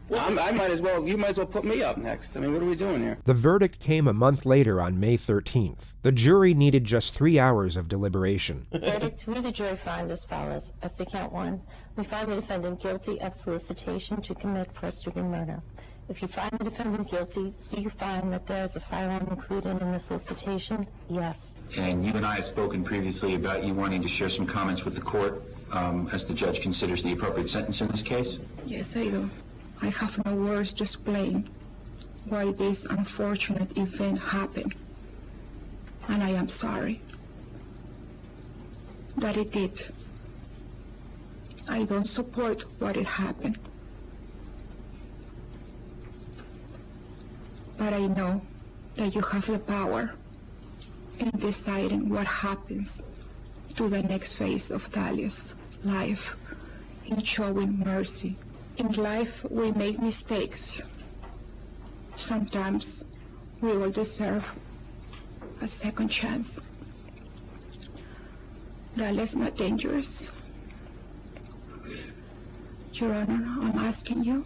Well, you might as well put me up next. I mean, what are we doing here? The verdict came a month later on May 13th. The jury needed just 3 hours of deliberation. Verdict, we the jury find as follows. As to count 1, we find the defendant guilty of solicitation to commit first-degree murder. If you find the defendant guilty, do you find that there is a firearm included in the solicitation? Yes. And you and I have spoken previously about you wanting to share some comments with the court as the judge considers the appropriate sentence in this case? Yes, I do. I have no words to explain why this unfortunate event happened. And I am sorry that it did. I don't support what it happened. But I know that you have the power in deciding what happens to the next phase of Dalia's life in showing mercy. In life, we make mistakes. Sometimes we will deserve a second chance. Dalia's not dangerous. Your Honor, I'm asking you,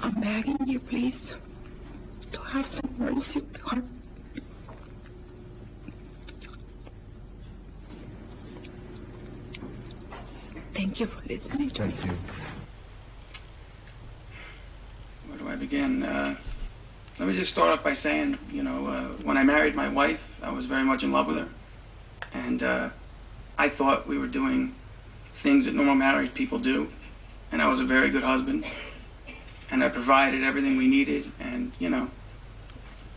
I'm begging you, please, to have some mercy with her. Thank you for listening. Thank you. Where do I begin? Let me just start off by saying, when I married my wife, I was very much in love with her. And I thought we were doing things that normal married people do. And I was a very good husband. And I provided everything we needed. And,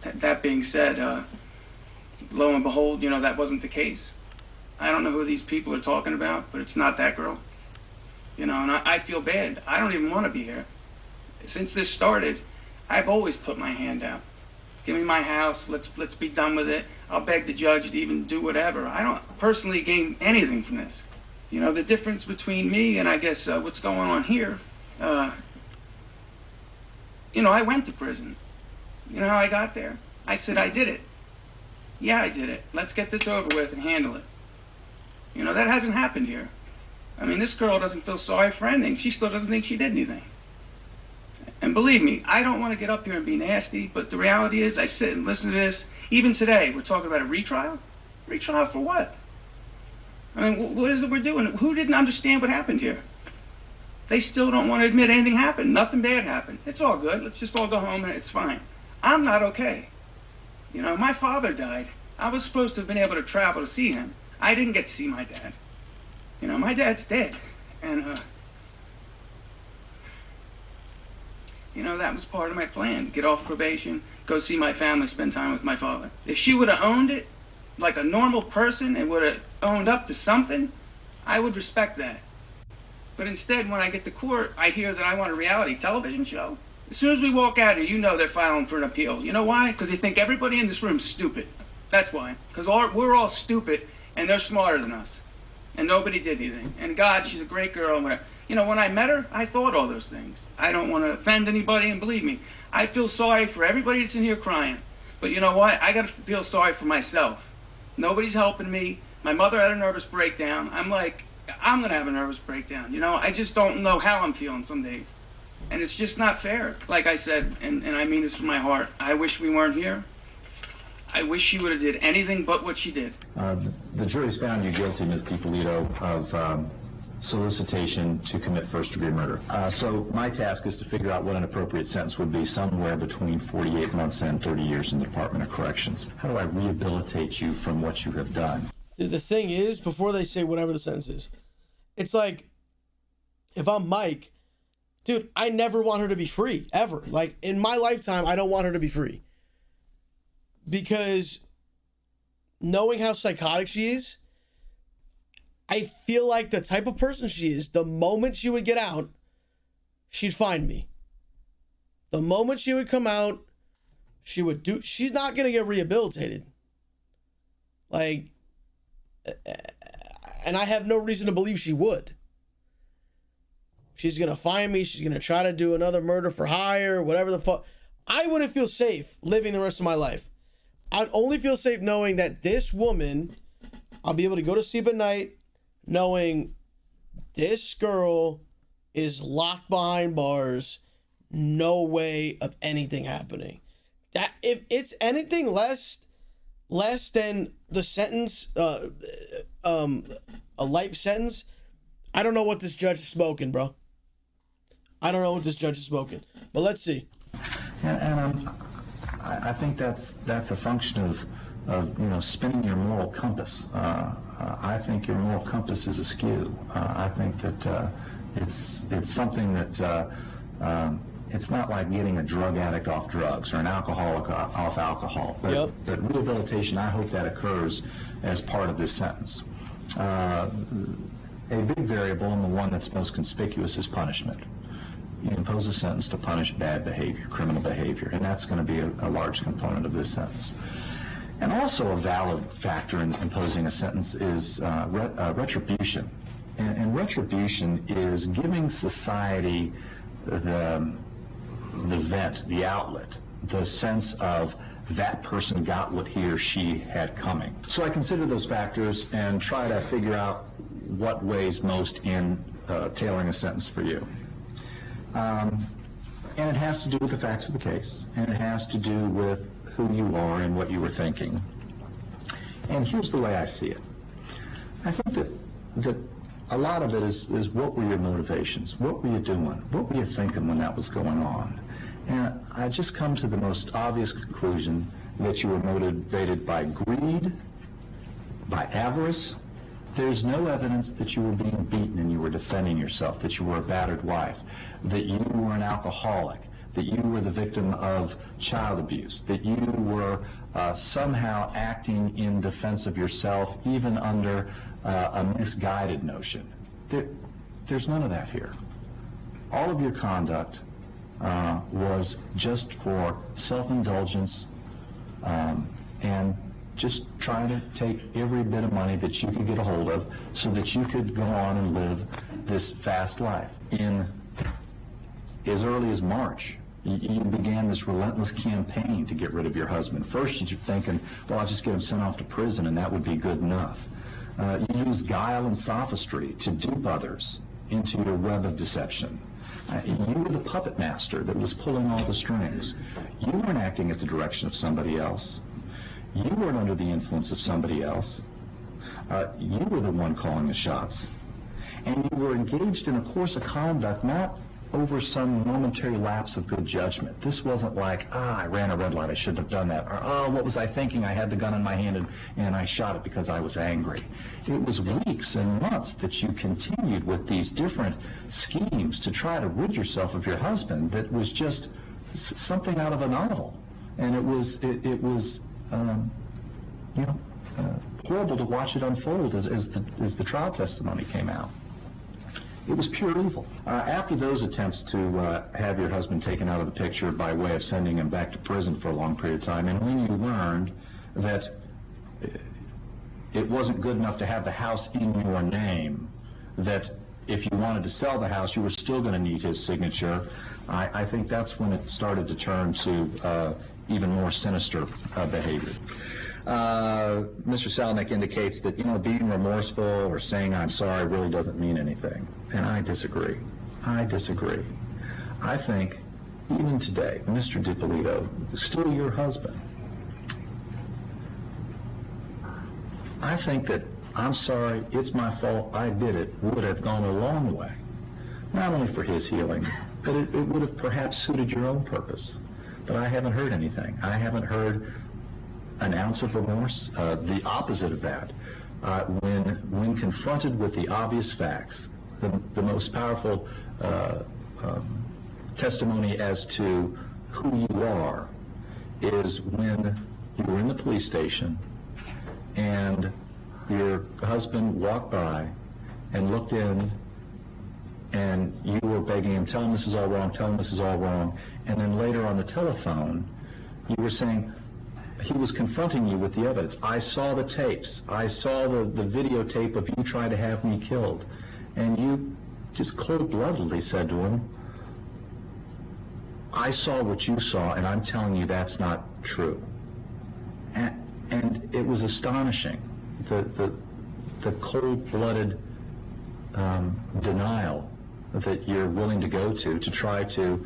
that being said, lo and behold, that wasn't the case. I don't know who these people are talking about, but it's not that girl. And I feel bad. I don't even want to be here. Since this started, I've always put my hand out. Give me my house, let's be done with it. I'll beg the judge to even do whatever. I don't personally gain anything from this. The difference between me and I guess what's going on here, I went to prison. You know how I got there? I said I did it. Yeah, I did it. Let's get this over with and handle it. That hasn't happened here. I mean, this girl doesn't feel sorry for anything. She still doesn't think she did anything. And believe me, I don't want to get up here and be nasty, but the reality is I sit and listen to this. Even today, we're talking about a retrial? Retrial for what? I mean, what is it we're doing? Who didn't understand what happened here? They still don't want to admit anything happened. Nothing bad happened. It's all good. Let's just all go home and it's fine. I'm not okay. My father died. I was supposed to have been able to travel to see him. I didn't get to see my dad. My dad's dead. And, that was part of my plan. Get off probation, go see my family, spend time with my father. If she would have owned it like a normal person and would have owned up to something, I would respect that. But instead, when I get to court, I hear that I want a reality television show. As soon as we walk out here, you know they're filing for an appeal. You know why? Because they think everybody in this room's stupid. That's why. Because we're all stupid, and they're smarter than us. And nobody did anything. And God, she's a great girl. And whatever. You know, when I met her, I thought all those things. I don't want to offend anybody, and believe me, I feel sorry for everybody that's in here crying. But you know what? I got to feel sorry for myself. Nobody's helping me. My mother had a nervous breakdown. I'm like, I'm going to have a nervous breakdown. You know, I just don't know how I'm feeling some days. And it's just not fair. Like I said, and I mean this from my heart, I wish we weren't here. I wish she would have did anything but what she did. The jury's found you guilty, Ms. Dippolito, of solicitation to commit first-degree murder. So my task is to figure out what an appropriate sentence would be, somewhere between 48 months and 30 years in the Department of Corrections. How do I rehabilitate you from what you have done? Dude, the thing is, before they say whatever the sentence is, it's like, if I'm Mike, dude, I never want her to be free, ever. Like, in my lifetime, I don't want her to be free. Because knowing how psychotic she is, I feel like the type of person she is, the moment she would get out, she'd find me. The moment she would come out, she's not going to get rehabilitated. Like, and I have no reason to believe she would. She's going to find me. She's going to try to do another murder for hire, whatever the fuck. I wouldn't feel safe living the rest of my life. I'd only feel safe knowing that this woman, I'll be able to go to sleep at night knowing this girl is locked behind bars. No way of anything happening. That if it's anything less than the sentence, a life sentence, I don't know what this judge is smoking, bro. I don't know what this judge is smoking. But let's see. And I think that's a function of you know, spinning your moral compass. I think your moral compass is askew. I think that it's something that it's not like getting a drug addict off drugs or an alcoholic off alcohol. But rehabilitation, I hope that occurs as part of this sentence. A big variable, and the one that's most conspicuous, is punishment. You impose a sentence to punish bad behavior, criminal behavior, and that's going to be a large component of this sentence. And also a valid factor in imposing a sentence is retribution. And retribution is giving society the vent, the outlet, the sense of that person got what he or she had coming. So I consider those factors and try to figure out what weighs most in tailoring a sentence for you. And it has to do with the facts of the case, and it has to do with who you are and what you were thinking. And here's the way I see it. I think that a lot of it is what were your motivations? What were you doing? What were you thinking when that was going on? And I just come to the most obvious conclusion that you were motivated by greed, by avarice. There's no evidence that you were being beaten and you were defending yourself, that you were a battered wife, that you were an alcoholic, that you were the victim of child abuse, that you were somehow acting in defense of yourself, even under a misguided notion. There's none of that here. All of your conduct was just for self-indulgence and just trying to take every bit of money that you could get a hold of so that you could go on and live this fast life. In as early as March, you began this relentless campaign to get rid of your husband. First, you're thinking, well, I'll just get him sent off to prison and that would be good enough. You used guile and sophistry to dupe others into your web of deception. You were the puppet master that was pulling all the strings. You weren't acting at the direction of somebody else. You weren't under the influence of somebody else. You were the one calling the shots. And you were engaged in a course of conduct not over some momentary lapse of good judgment. This wasn't like, I ran a red light, I shouldn't have done that. Or, oh, what was I thinking? I had the gun in my hand and I shot it because I was angry. It was weeks and months that you continued with these different schemes to try to rid yourself of your husband that was just something out of a novel. And it was horrible to watch it unfold as the trial testimony came out. It was pure evil. After those attempts to have your husband taken out of the picture by way of sending him back to prison for a long period of time, and when you learned that it wasn't good enough to have the house in your name, that if you wanted to sell the house, you were still going to need his signature, I think that's when it started to turn to even more sinister behavior. Mr. Salnick indicates that, being remorseful or saying I'm sorry really doesn't mean anything. And I disagree. I disagree. I think even today, Mr. Dippolito, still your husband, I think that I'm sorry, it's my fault, I did it, would have gone a long way. Not only for his healing, but it would have perhaps suited your own purpose. But I haven't heard anything. I haven't heard an ounce of remorse. The opposite of that. When confronted with the obvious facts, the most powerful testimony as to who you are is when you were in the police station and your husband walked by and looked in and you were begging him, tell him this is all wrong, tell him this is all wrong, and then later on the telephone you were saying, he was confronting you with the evidence. I saw the tapes. I saw the videotape of you trying to have me killed. And you just cold-bloodedly said to him, I saw what you saw, and I'm telling you that's not true. And it was astonishing, the cold-blooded denial that you're willing to go to try to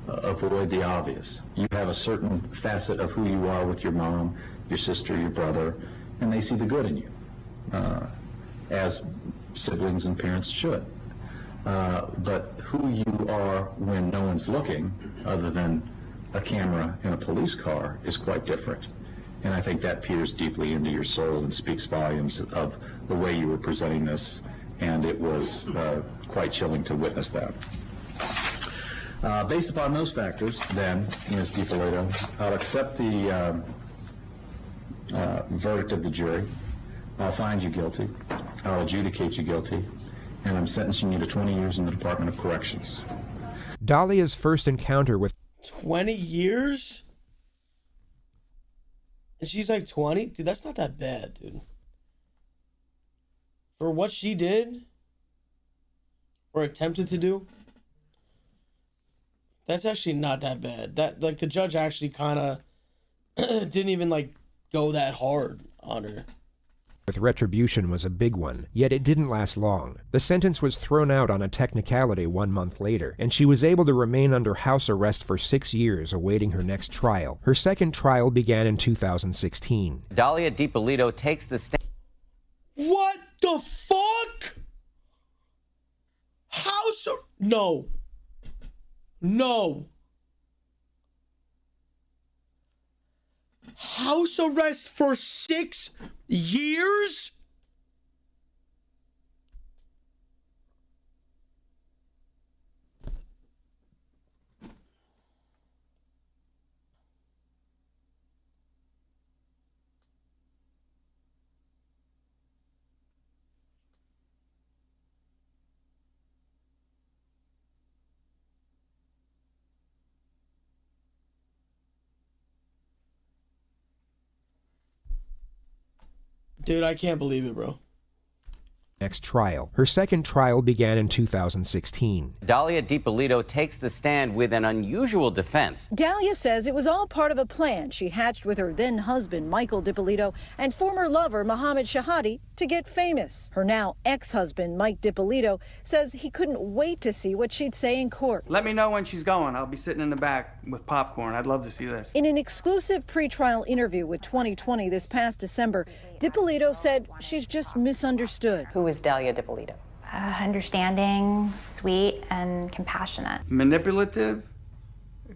avoid the obvious. You have a certain facet of who you are with your mom, your sister, your brother, and they see the good in you, as siblings and parents should. But who you are when no one's looking, other than a camera in a police car, is quite different. And I think that peers deeply into your soul and speaks volumes of the way you were presenting this, and it was quite chilling to witness that. Based upon those factors, then, Ms. Dippolito, I'll accept the verdict of the jury. I'll find you guilty. I'll adjudicate you guilty. And I'm sentencing you to 20 years in the Department of Corrections. Dalia's first encounter with... 20 years? And she's like 20? Dude, that's not that bad, dude. For what she did, or attempted to do, that's actually not that bad. That, like, the judge actually kind of didn't even, like, go that hard on her. With retribution was a big one, yet it didn't last long. The sentence was thrown out on a technicality 1 month later, and she was able to remain under house arrest for 6 years awaiting her next trial. Her second trial began in 2016. Dalia Dippolito takes the stand. What the fuck? House arrest? No. No. House arrest for 6 years? Dude, I can't believe it, bro. Next trial. Her second trial began in 2016. Dalia Dippolito takes the stand with an unusual defense. Dalia says it was all part of a plan she hatched with her then-husband, Michael Dippolito, and former lover, 𝗍𝗏 Shahadi, to get famous. Her now ex-husband, Mike Dippolito, says he couldn't wait to see what she'd say in court. Let me know when she's going. I'll be sitting in the back with popcorn. I'd love to see this. In an exclusive pretrial interview with 2020 this past December, Dippolito said she's just misunderstood. Who is Dalia Dippolito? Understanding, sweet, and compassionate. Manipulative,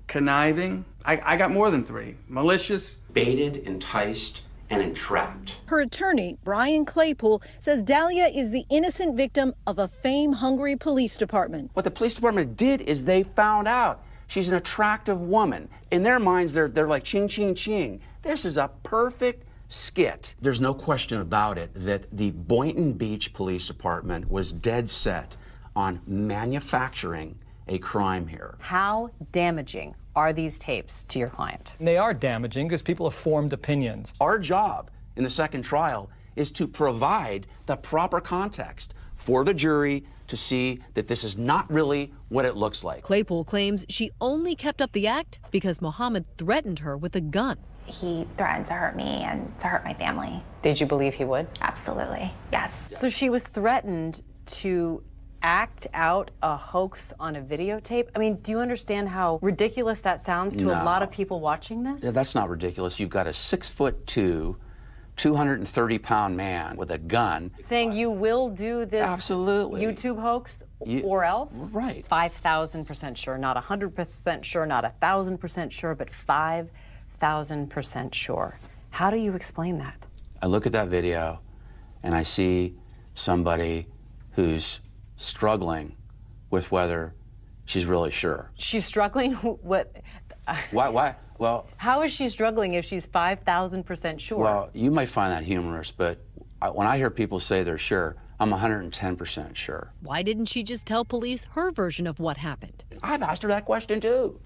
conniving. I got more than 3. Malicious. Baited, enticed, and entrapped. Her attorney, Brian Claypool, says Dalia is the innocent victim of a fame-hungry police department. What the police department did is they found out she's an attractive woman. In their minds, they're like ching, ching, ching. This is a perfect skit. There's no question about it that the Boynton Beach Police Department was dead set on manufacturing a crime here. How damaging are these tapes to your client? They are damaging because people have formed opinions. Our job in the second trial is to provide the proper context for the jury to see that this is not really what it looks like. Claypool claims she only kept up the act because Mohammed threatened her with a gun. He threatened to hurt me and to hurt my family. Did you believe he would? Absolutely, yes. So she was threatened to act out a hoax on a videotape? I mean, do you understand how ridiculous that sounds to a lot of people watching this? Yeah, that's not ridiculous. You've got a 6'2", 230-pound man with a gun. Saying you will do this Absolutely. YouTube hoax or else? Right. 5,000% sure, not 100% sure, not 1,000% sure, but 5,000% sure. How do you explain that? I look at that video and I see somebody who's struggling with whether she's really sure. She's struggling? What? Why? Well, how is she struggling if she's 5,000% sure? Well, you might find that humorous, but when I hear people say they're sure, I'm 110% sure. Why didn't she just tell police her version of what happened? I've asked her that question too.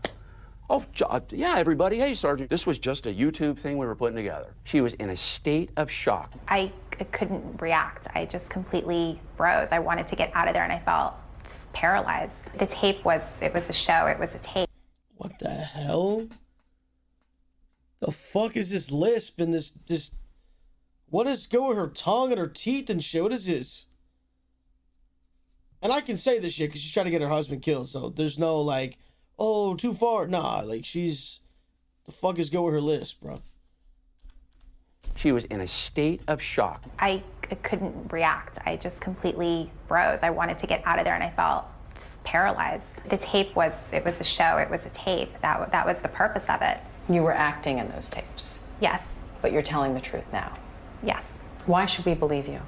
Oh, yeah, everybody, hey, Sergeant, this was just a YouTube thing we were putting together. She was in a state of shock. I couldn't react. I just completely froze. I wanted to get out of there and I felt just paralyzed. The tape was a show, it was a tape. What the hell? The fuck is this lisp and this what is going with her tongue and her teeth and shit? What is this? And I can say this shit because she's trying to get her husband killed, so there's no like, oh, too far. Nah, like she's, the fuck is going with her lisp, bro? She was in a state of shock. I couldn't react. I just completely froze. I wanted to get out of there and I felt just paralyzed. The tape was a show, it was a tape. That was the purpose of it. You were acting in those tapes? Yes. But you're telling the truth now? Yes. Why should we believe you?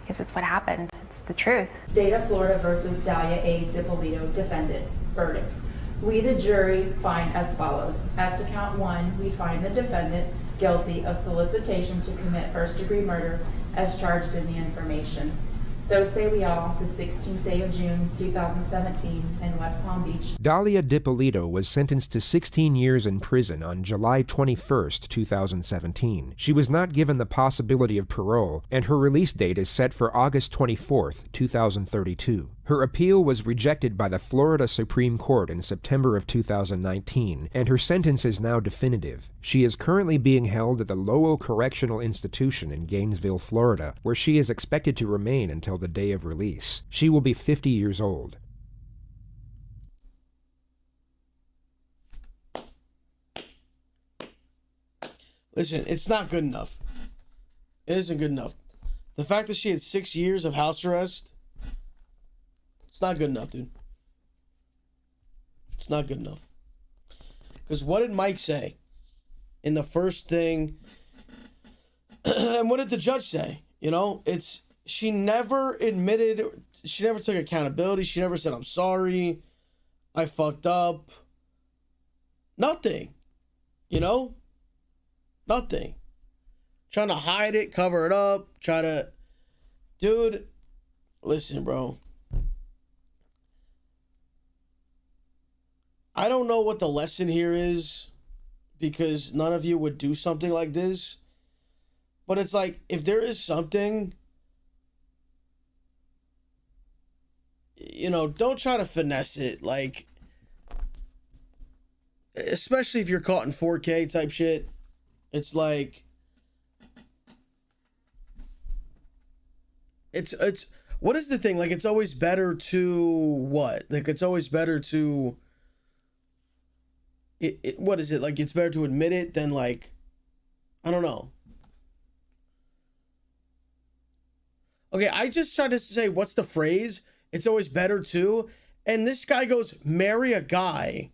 Because it's what happened. It's the truth. State of Florida versus Dalia A. Dippolito, defendant. Verdict. We, the jury, find as follows. As to count 1, we find the defendant guilty of solicitation to commit first-degree murder as charged in the information. So say we all, the 16th day of June, 2017, in West Palm Beach. Dalia Dippolito was sentenced to 16 years in prison on July 21, 2017. She was not given the possibility of parole, and her release date is set for August 24, 2032. Her appeal was rejected by the Florida Supreme Court in September of 2019, and her sentence is now definitive. She is currently being held at the Lowell Correctional Institution in Gainesville, Florida, where she is expected to remain until the day of release. She will be 50 years old. Listen, it's not good enough. It isn't good enough. The fact that she had 6 years of house arrest, it's not good enough, dude. It's not good enough. Because what did Mike say in the first thing? And what did the judge say? You know, it's, she never admitted, she never took accountability. She never said, I'm sorry, I fucked up. Nothing. You know? Nothing. Trying to hide it, cover it up, try to... Dude, listen, bro. I don't know what the lesson here is, because none of you would do something like this. But it's like, if there is something, you know, don't try to finesse it. Like, especially if you're caught in 4K type shit. It's like, it's what is the thing? Like, it's always better to what? Like, it's always better to... what is it? Like, it's better to admit it than, like, I don't know. Okay, I just tried to say, what's the phrase? It's always better to. And this guy goes, marry a guy.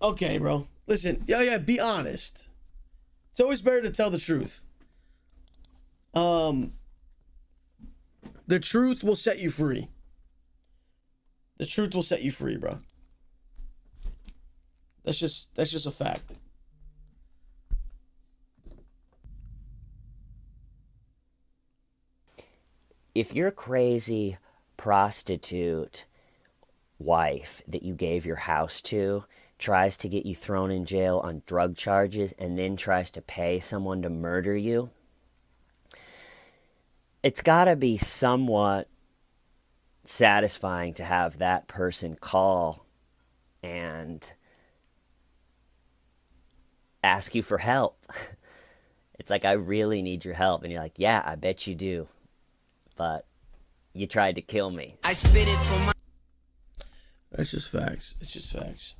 Okay, bro. Listen, yeah, be honest. It's always better to tell the truth. The truth will set you free. The truth will set you free, bro. That's just a fact. if your crazy prostitute wife that you gave your house to tries to get you thrown in jail on drug charges and then tries to pay someone to murder you, it's got to be somewhat satisfying to have that person call and ask you for help. It's like, I really need your help. And you're like, yeah, I bet you do. But you tried to kill me. I spit it for my... That's just facts. It's just facts.